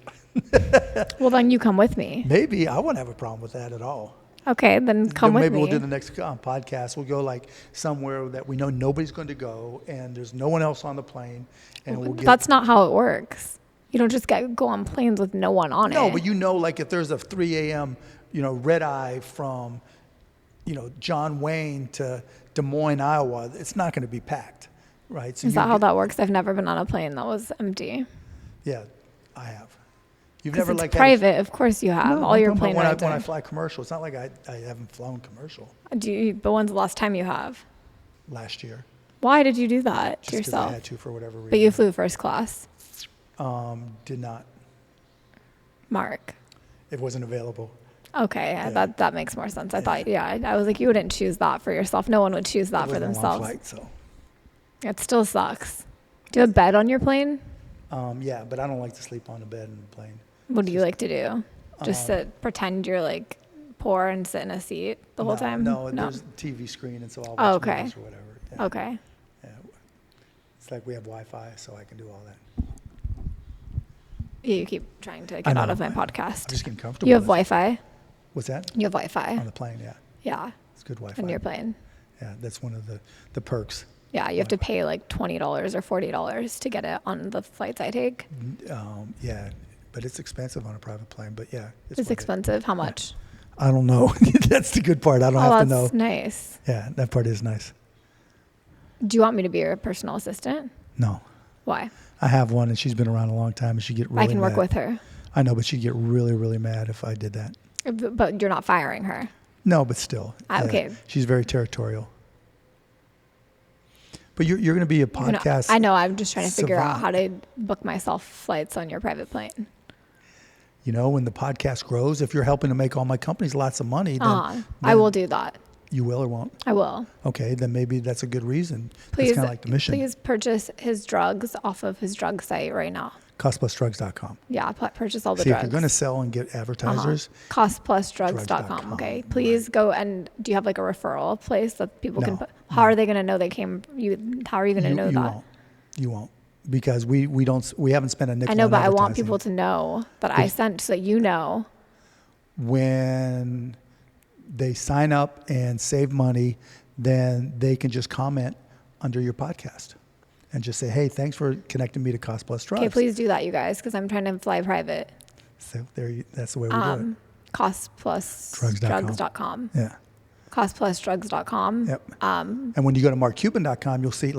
Well, then you come with me. Maybe. I wouldn't have a problem with that at all. Okay, then come with me. Maybe we'll do the next podcast. We'll go like somewhere that we know nobody's going to go and there's no one else on the plane. And That's not how it works. You don't just go on planes with no one on it. No, but like if there's a 3 a.m., red eye from, John Wayne to Des Moines, Iowa, it's not going to be packed, right? So is that how that works? I've never been on a plane that was empty. Yeah, I have. You've never it's private, of course you have. No, all your plane rides when I fly commercial, it's not like I haven't flown commercial. But when's the last time you have? Last year. Why did you do that to Just yourself? I had to for whatever reason. But you flew first class. Did not. Mark. It wasn't available. Okay, yeah. That makes more sense. I thought, I was like, you wouldn't choose that for yourself. No one would choose that for themselves. A long flight, so. It still sucks. Do you have a bed on your plane? Yeah, but I don't like to sleep on a bed in the plane. What do you like to do? Just pretend you're like poor and sit in a seat the whole time? No, there's a TV screen, and so I'll watch movies or whatever. Yeah. Okay. Yeah. It's like we have Wi-Fi, so I can do all that. Yeah, you keep trying to get out of my podcast. I'm just getting comfortable. You have Wi-Fi? What's that? You have Wi-Fi? On the plane, yeah. Yeah. It's good Wi-Fi. On your plane? Yeah, that's one of the perks. Yeah, you have to pay like $20 or $40 to get it on the flights I take. Yeah, but it's expensive on a private plane. But yeah, It's expensive. How much? I don't know. That's the good part. I don't have to know. That's nice. Yeah, that part is nice. Do you want me to be your personal assistant? No. Why? I have one, and she's been around a long time, and she'd get really mad. I can work with her. I know, but she'd get really, really mad if I did that. But you're not firing her. No, but still. Okay. She's very territorial. But you're going to be a podcast. I know. I'm just trying to figure out savant. how to book myself flights on your private plane. You know, when the podcast grows, if you're helping to make all my companies lots of money, then I will do that. You will or won't? I will. Okay, then maybe that's a good reason. Please, that's kind of like the mission. Please purchase his drugs off of his drug site right now. Costplusdrugs.com. Yeah, purchase all the See, drugs. if you're going to sell and get advisors, Costplusdrugs.com. Okay, please go. And do you have like a referral place that people can put? How are they going to know they came? How are you going to know that? You won't. Because we haven't spent a nickel. I know, but I want advertising. people to know that I sent so that you know. When they sign up and save money, then they can just comment under your podcast and just say, hey, thanks for connecting me to Cost Plus Drugs. Okay, please do that, you guys, because I'm trying to fly private. So that's the way we do it. Costplusdrugs.com. Yeah. Costplusdrugs.com. Yep. And when you go to markcuban.com, you'll see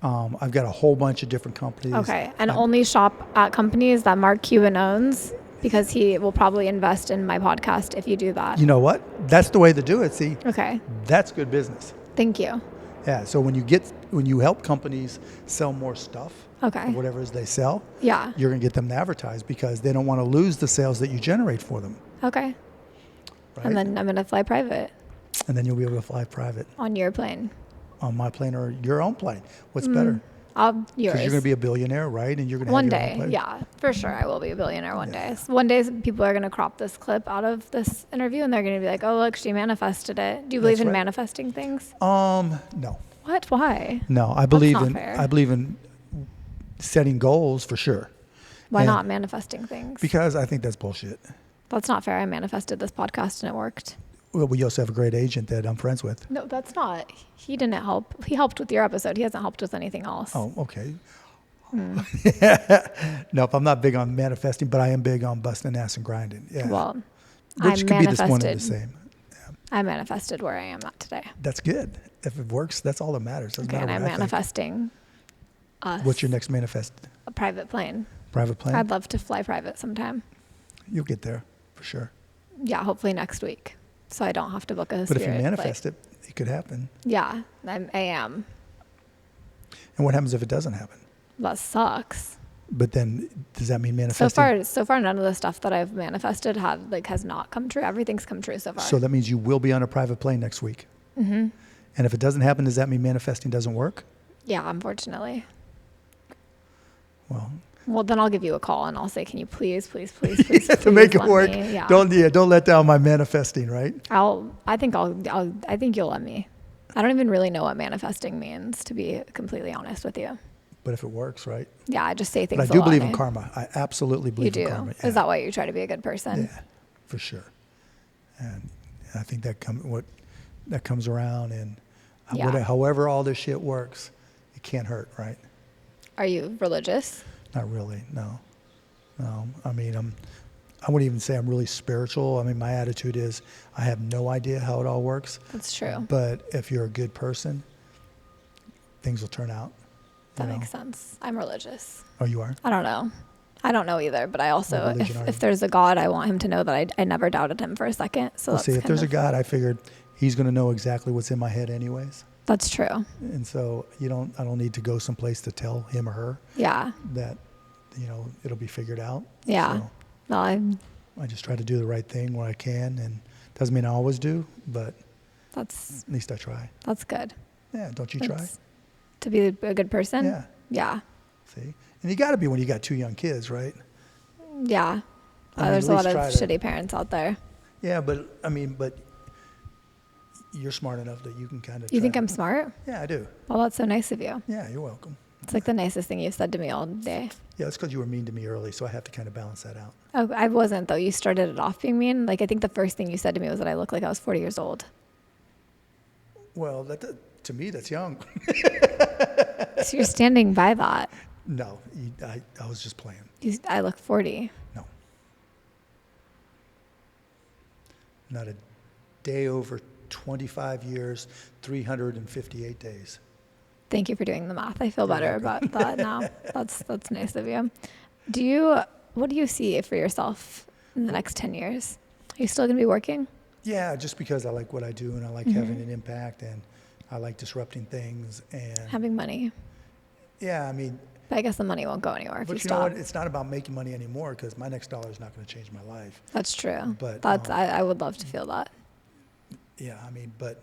I've got a whole bunch of different companies. Okay, and only shop at companies that Mark Cuban owns, because he will probably invest in my podcast if you do that. You know what? That's the way to do it. See? Okay. That's good business. Thank you. Yeah. So when you help companies sell more stuff, okay, or whatever it is they sell, yeah, you're going to get them to advertise because they don't want to lose the sales that you generate for them. Okay. Right? And then I'm going to fly private. And then you'll be able to fly private. On your plane. On my plane or your own plane. What's better? Yours. Because you're going to be a billionaire, right? And you're going to one have your day, own plane. yeah, for sure. I will be a billionaire one day. So one day, people are going to crop this clip out of this interview, and they're going to be like, "Oh, look, she manifested it." Do you believe in manifesting things? No. What? Why? No, I believe in setting goals for sure. Why not manifesting things? Because I think that's bullshit. That's not fair. I manifested this podcast and it worked. Well, we also have a great agent that I'm friends with. No, that's not. He didn't help. He helped with your episode. He hasn't helped with anything else. Oh, okay. Nope, I'm not big on manifesting, but I am big on busting ass and grinding. Yeah. Well, which could be this one and the same. Yeah. I manifested where I am at today. That's good. If it works, that's all that matters. Okay, and I'm manifesting us. What's your next manifest? A private plane. Private plane? I'd love to fly private sometime. You'll get there for sure. Yeah, hopefully next week. So I don't have to book a But if you manifest it could happen. Yeah, I am. And what happens if it doesn't happen? That sucks. But then, does that mean manifesting? So far, none of the stuff that I've manifested has not come true. Everything's come true so far. So that means you will be on a private plane next week. Mm-hmm. And if it doesn't happen, does that mean manifesting doesn't work? Yeah, unfortunately. Well, then I'll give you a call and I'll say, can you please to make it work. Yeah. Don't let down my manifesting, right? I think you'll let me. I don't even really know what manifesting means, to be completely honest with you. But if it works, right? Yeah, I just say things. But I do believe in karma. I absolutely believe in karma. Yeah. Is that why you try to be a good person? Yeah, for sure. And I think that comes around, and however all this shit works, it can't hurt, right? Are you religious? Not really, no. I mean, I wouldn't even say I'm really spiritual. I mean, my attitude is I have no idea how it all works. That's true. But if you're a good person, things will turn out. That makes sense. I'm religious. Oh, you are? I don't know. I don't know either, but I also, if there's a God, I want him to know that I never doubted him for a second. So see, if there's a God, I figured he's going to know exactly what's in my head anyways. That's true. And so I don't need to go someplace to tell him or her. Yeah. That, it'll be figured out. Yeah. So no, I just try to do the right thing when I can, and doesn't mean I always do, but at least I try. That's good. Yeah. Don't you try? To be a good person? Yeah. Yeah. See? And you got to be when you got 2 young kids, right? Yeah. There's a lot of shitty parents out there. Yeah, but you're smart enough that you can kind of. You think I'm smart? Yeah, I do. Well, that's so nice of you. Yeah, you're welcome. It's like the nicest thing you've said to me all day. Yeah, it's because you were mean to me early, so I have to kind of balance that out. Oh, I wasn't, though. You started it off being mean. Like, I think the first thing you said to me was that I look like I was 40 years old. Well, To me, that's young. So you're standing by that. No, I was just playing. I look 40. No. Not a day over 25 years, 358 days. Thank you for doing the math. I feel better about that now. That's nice of you. What do you see for yourself in the next 10 years? Are you still going to be working? Yeah, just because I like what I do and I like having an impact and I like disrupting things and having money. Yeah, I mean. But I guess the money won't go anywhere if you stop. But you know what? It's not about making money anymore because my next dollar is not going to change my life. That's true. But I would love to feel that. Yeah, I mean, but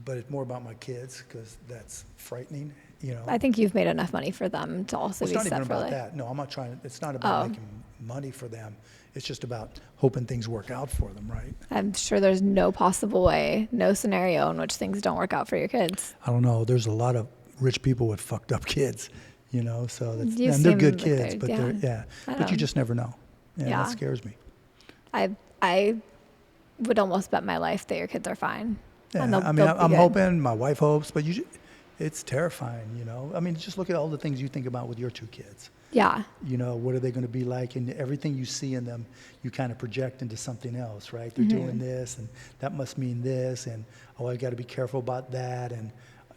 it's more about my kids because that's frightening. You know. I think you've made enough money for them to also be set for It's not even about that. No, I'm not trying. It's not about making money for them. It's just about hoping things work out for them, right? I'm sure there's no possible way, no scenario in which things don't work out for your kids. I don't know. There's a lot of rich people with fucked up kids, you know. So and they're good kids, but but you just never know. Yeah, that scares me. I would almost bet my life that your kids are fine. Yeah, I mean, I'm hoping. My wife hopes, but it's terrifying, you know. I mean, just look at all the things you think about with your two kids. Yeah. You know, what are they going to be like? And everything you see in them, you kind of project into something else, right? They're doing this, and that must mean this, and I got to be careful about that, and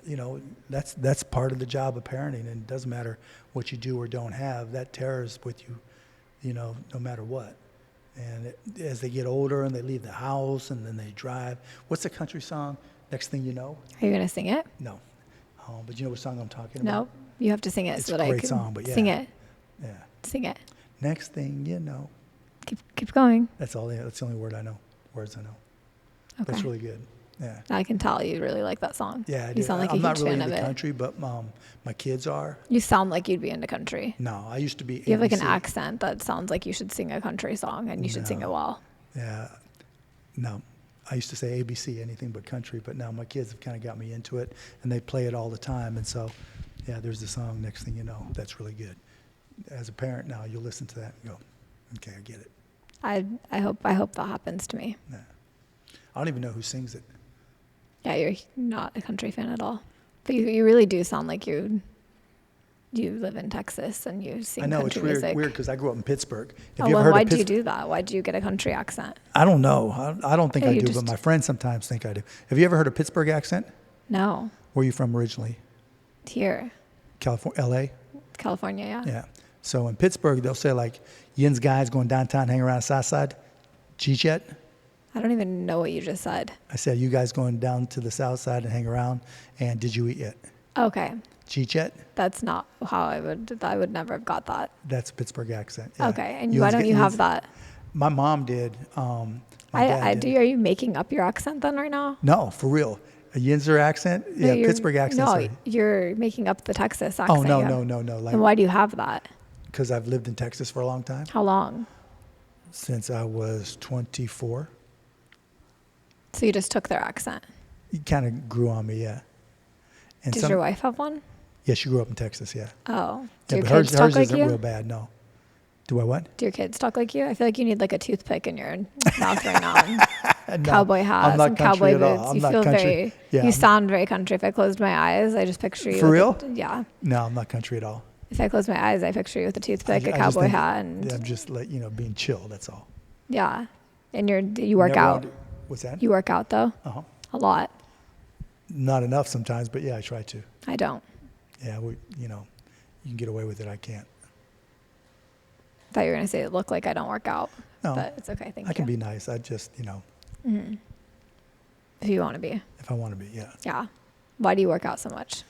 you know, that's part of the job of parenting, and it doesn't matter what you do or don't have. That terror is with you, you know, no matter what. And as they get older and they leave the house and then they drive, what's the country song? Next thing you know. Are you going to sing it? No. But you know what song I'm talking about? No. You have to sing it it's so that I can. It's a great song, but yeah. Sing it. Yeah. Sing it. Next thing you know. Keep going. That's all. That's the only words I know. Okay. That's really good. Yeah. I can tell you really like that song. Yeah, I do. You sound like I'm a not huge really fan into of it. country, but my kids are. You sound like you'd be into country. No, I used to be. You have like an accent that sounds like you should sing a country song, and you should sing it well. Yeah. No. I used to say ABC, anything but country, but now my kids have kind of got me into it, and they play it all the time. And so, yeah, there's the song, Next Thing You Know. That's really good. As a parent now, you'll listen to that and go, okay, I get it. I hope that happens to me. Yeah. I don't even know who sings it. Yeah, you're not a country fan at all. But you really do sound like you live in Texas and you sing country music. I know, it's weird because I grew up in Pittsburgh. Why did you do that? Why did you get a country accent? I don't know. I don't think I do, but my friends sometimes think I do. Have you ever heard a Pittsburgh accent? No. Where are you from originally? Here. California, L.A.? California, yeah. Yeah. So in Pittsburgh, they'll say like, Yin's guys going downtown, hang around the south side. Cheech yet? I don't even know what you just said. I said, you guys going down to the south side and hang around, and did you eat yet? Okay. Cheech yet? That's not how I would never have got that. That's a Pittsburgh accent. Yeah. Okay, and why don't you have that? My mom did. My dad did. Are you making up your accent then right now? No, for real. A Yinzer accent? Yeah, Pittsburgh accent. No, you're making up the Texas accent. Oh, no. Like, then why do you have that? Because I've lived in Texas for a long time. How long? Since I was 24. So you just took their accent? It kind of grew on me, yeah. And Does your wife have one? Yeah, she grew up in Texas, yeah. Oh. Do yeah, your but kids talk like hers you? isn't real bad, no. Do I what? Do your kids talk like you? I feel like you need like a toothpick in your mouth right now. And no, cowboy hat, some cowboy boots. You feel country. you sound very country. If I closed my eyes, I just picture you. For real? Yeah. No, I'm not country at all. If I close my eyes, I picture you with a toothpick, a cowboy hat, and yeah, I'm just like, being chill, that's all. Yeah. And you work out. What's that? You work out though? Uh-huh. A lot. Not enough sometimes, but yeah, I try to. I don't. Yeah, you can get away with it. I can't. Thought you were going to say it looked like I don't work out. No. But it's okay. Thank you. I can be nice. I just, Mm-hmm. If you want to be. If I want to be, yeah. Yeah. Why do you work out so much?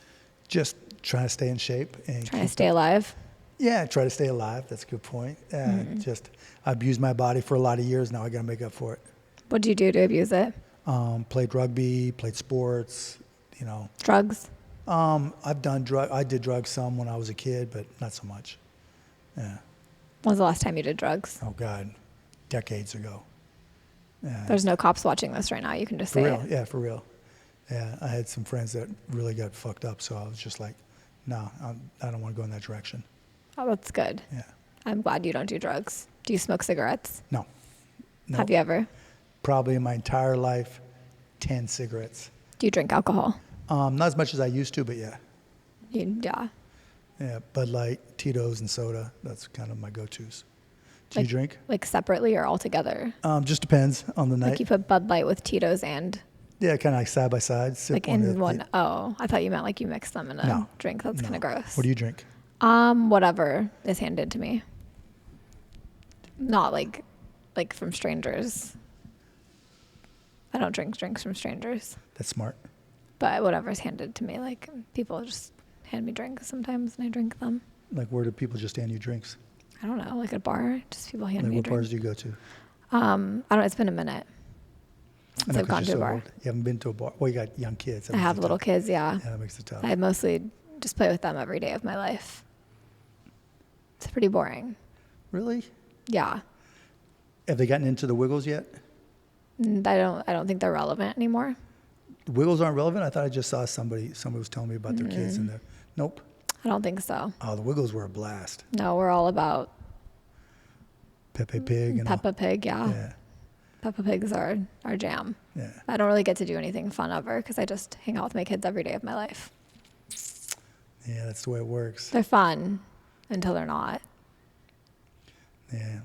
Just trying to stay in shape. And trying to stay alive? Yeah, try to stay alive. That's a good point. Just, I abused my body for a lot of years. Now I got to make up for it. What did you do to abuse it? Played rugby, played sports, Drugs? I did drugs some when I was a kid, but not so much. Yeah. When was the last time you did drugs? Oh, God. Decades ago. Yeah. There's no cops watching this right now. You can just say it. Yeah, for real. Yeah, I had some friends that really got fucked up, so I was just like, no, I don't want to go in that direction. Oh, that's good. Yeah. I'm glad you don't do drugs. Do you smoke cigarettes? No. Nope. Have you ever? Probably in my entire life, 10 cigarettes. Do you drink alcohol? Not as much as I used to, but yeah. Yeah. Yeah, Bud Light, Tito's, and soda. That's kind of my go-tos. Do you drink? Like separately or all together? Just depends on the night. Like you put Bud Light with Tito's and... Yeah, kind of like side by side. Like in one... Oh, I thought you meant like you mix them in a drink. That's kind of gross. What do you drink? Whatever is handed to me. Not like from strangers. I don't drink drinks from strangers. That's smart. But whatever's handed to me, like people just hand me drinks sometimes and I drink them. Like where do people just hand you drinks? I don't know, like at a bar, just people hand me a What drink. bars do you go to? It's been a minute since I've gone to a bar. Old. You haven't been to a bar? Well, you got young kids. I have little kids, yeah. Yeah, that makes it tough. I mostly just play with them every day of my life. It's pretty boring. Really? Yeah. Have they gotten into the Wiggles yet? I don't think they're relevant anymore. The Wiggles aren't relevant? I thought I just saw somebody was telling me about their kids and their... Nope. I don't think so. Oh, the Wiggles were a blast. No, we're all about Peppa Pig and Peppa Pig, yeah. Yeah. Peppa Pig's our jam. Yeah. I don't really get to do anything fun ever because I just hang out with my kids every day of my life. Yeah, that's the way it works. They're fun until they're not. Yeah.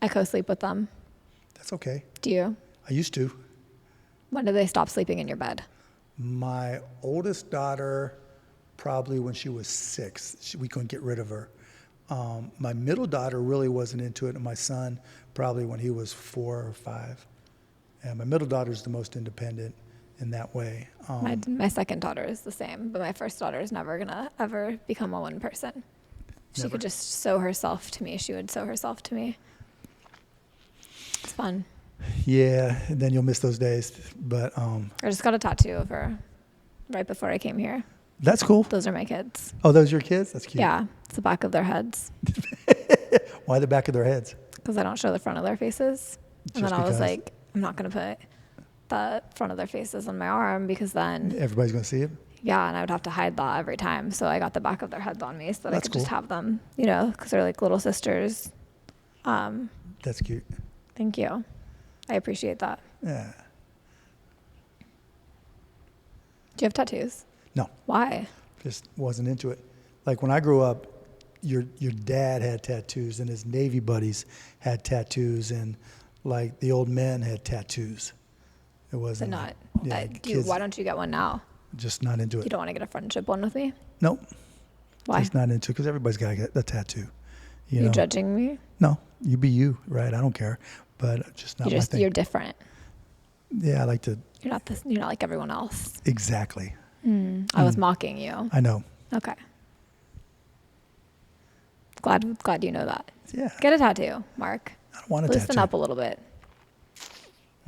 I co-sleep with them. That's okay. Do you? I used to. When did they stop sleeping in your bed? My oldest daughter, probably when she was 6, we couldn't get rid of her. My middle daughter really wasn't into it, and my son probably when he was 4 or 5. And my middle daughter is the most independent in that way. My second daughter is the same, but my first daughter is never gonna ever become a one person. She could just sew herself to me. She would sew herself to me. It's fun. Yeah, and then you'll miss those days. But I just got a tattoo of her right before I came here. That's cool. Those are my kids. Oh, those are your kids? That's cute. Yeah, it's the back of their heads. Why the back of their heads? Because I don't show the front of their faces. And then I was like, I'm not going to put the front of their faces on my arm because then... Everybody's going to see it? Yeah, and I would have to hide that every time. So I got the back of their heads on me so that That's I could just have them, because they're like little sisters. That's cute. Thank you. I appreciate that. Yeah. Do you have tattoos? No. Why? Just wasn't into it. Like when I grew up, your dad had tattoos and his Navy buddies had tattoos and like the old men had tattoos. It wasn't. Not. Kids, why don't you get one now? Just not into it. You don't want to get a friendship one with me? Nope. Why? Just not into it because everybody's got to get a tattoo. You judging me? No, you be you, right? I don't care, but just not my thing. You're different. Yeah, I like to. You're not like everyone else. Exactly. I was mocking you. I know. Okay. Glad you know that. Yeah. Get a tattoo, Mark. I don't want a tattoo. Loosen up a little bit.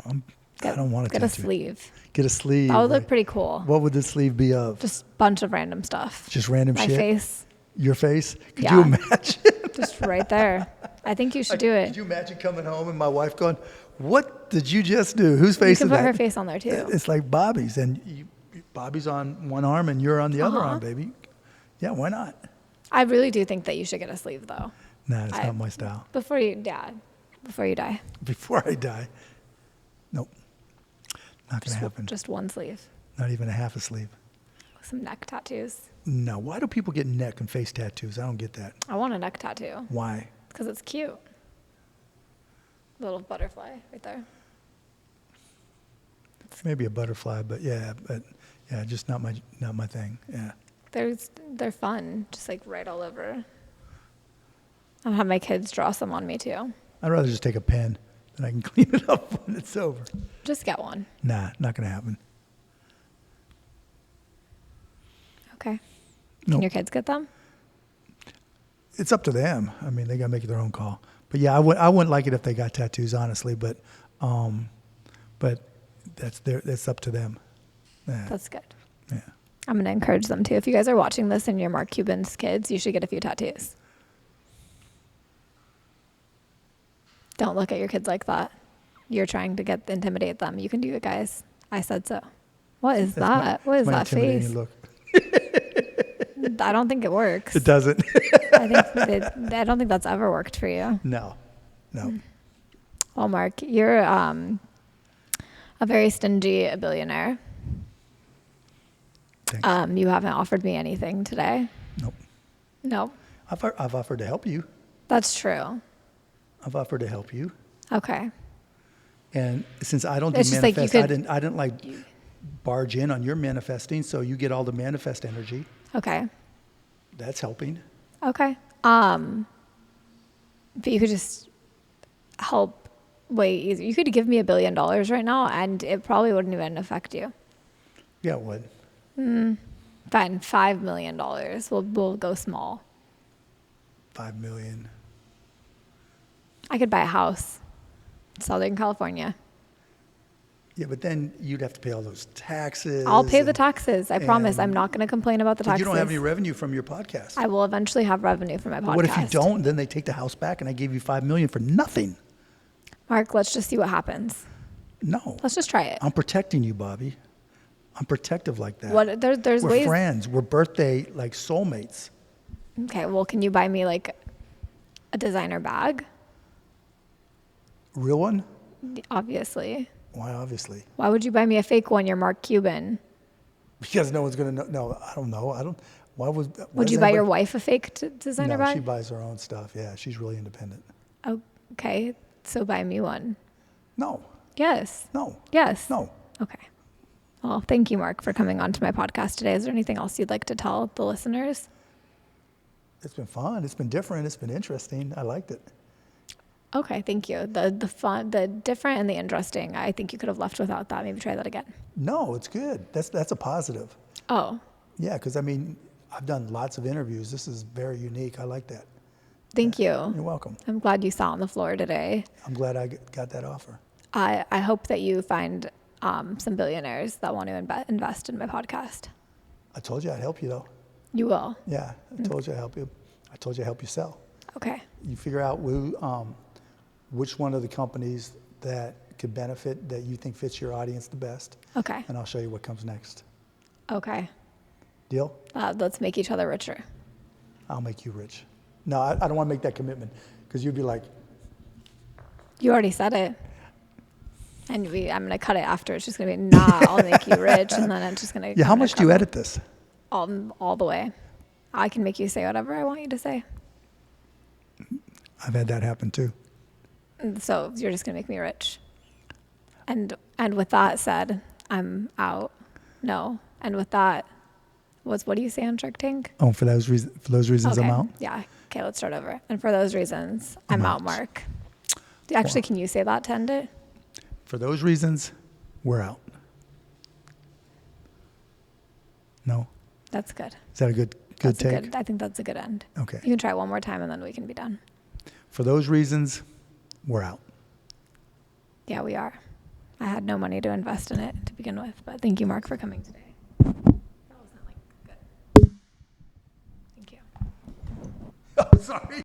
I don't want a tattoo. Get a sleeve. Get a sleeve. That would look pretty cool. What would the sleeve be of? Just a bunch of random stuff. Just random shit? My face. Your face? Could you imagine? Just right there. I think you should do it. Could you imagine coming home and my wife going, "What did you just do? Whose face is that?" You can put her face on there too. It's like Bobbi's, and Bobbi's on one arm and you're on the other arm, baby. Yeah, why not? I really do think that you should get a sleeve, though. Nah, it's not my style. Before you die. Before I die. Nope. Not going to happen. Just one sleeve. Not even a half a sleeve. Some neck tattoos. No. Why do people get neck and face tattoos? I don't get that. I want a neck tattoo. Why? Because it's cute. Little butterfly right there. Maybe a butterfly, but yeah, just not my thing. Yeah. They're fun, just like right all over. I'll have my kids draw some on me too. I'd rather just take a pen and I can clean it up when it's over. Just get one. Nah, not gonna happen. Okay. Nope. Can your kids get them? It's up to them. I mean, they gotta make their own call. But yeah, I wouldn't like it if they got tattoos, honestly. But that's up to them. Yeah. That's good. Yeah. I'm going to encourage them too. If you guys are watching this and you're Mark Cuban's kids, you should get a few tattoos. Don't look at your kids like that. You're trying to intimidate them. You can do it, guys. I said so. What is that? What is that face? Look. I don't think it works. It doesn't. I don't think that's ever worked for you. No. Well, Mark, you're a very stingy billionaire. Thanks. You haven't offered me anything today. Nope. No. I've offered to help you. That's true. I've offered to help you. Okay. And since I don't do It's just like manifest, you I didn't like barge in on your manifesting, so you get all the manifest energy. Okay. That's helping. Okay. But you could just help way easier. You could give me $1 billion right now, and it probably wouldn't even affect you. Yeah, it would. Fine, $5 million. We'll go small. 5 million. I could buy a house, Southern California. Yeah, but then you'd have to pay all those taxes. I'll pay the taxes. I promise. I'm not going to complain about the But taxes. you don't have any revenue from your podcast. I will eventually have revenue from my podcast. What if you don't? Then they take the house back, and I gave you 5 million for nothing. Mark, let's just see what happens. No. Let's just try it. I'm protecting you, Bobbi. I'm protective like that. What? There's We're ways. friends. We're birthday like soulmates. Okay. Well, can you buy me like a designer bag? Real one? Obviously. Why? Obviously. Why would you buy me a fake one? You're Mark Cuban. Because no one's gonna know. No, I don't know. I don't. Why would? Would you buy your wife a fake designer No, bag? she buys her own stuff. Yeah, she's really independent. Okay. So buy me one. No. Yes. No. Yes. No. Okay. Well, thank you, Mark, for coming on to my podcast today. Is there anything else you'd like to tell the listeners? It's been fun. It's been different. It's been interesting. I liked it. Okay, thank you. The fun, the different, and the interesting. I think you could have left without that. Maybe try that again. No, it's good. That's a positive. Oh. Yeah, because I mean, I've done lots of interviews. This is very unique. I like that. Thank you. You're welcome. I'm glad you sat on the floor today. I'm glad I got that offer. I hope that you find some billionaires that want to invest in my podcast. I told you I'd help you, though. You will. Yeah, I told you I'd help you. I told you I'd help you sell. Okay. You figure out which one of the companies that could benefit that you think fits your audience the best. Okay. And I'll show you what comes next. Okay. Deal? Let's make each other richer. I'll make you rich. No, I don't want to make that commitment because you'd be like, You already said it. And I'm going to cut it after. It's just going to be, nah, I'll make you rich. And then it's just going to. yeah, how much do you edit this? All the way. I can make you say whatever I want you to say. I've had that happen too. So you're just going to make me rich. And with that said, I'm out. No. And with that, what do you say on Shark Tank? Oh, for those reasons, Okay. I'm out? Yeah. Okay, let's start over. And for those reasons, I'm out, Mark. Actually, can you say that to end it? For those reasons, we're out. No? That's good. Is that a good take? I think that's a good end. Okay. You can try one more time and then we can be done. For those reasons, we're out. Yeah, we are. I had no money to invest in it to begin with, but thank you, Mark, for coming today. That was not good. Thank you. Oh, sorry.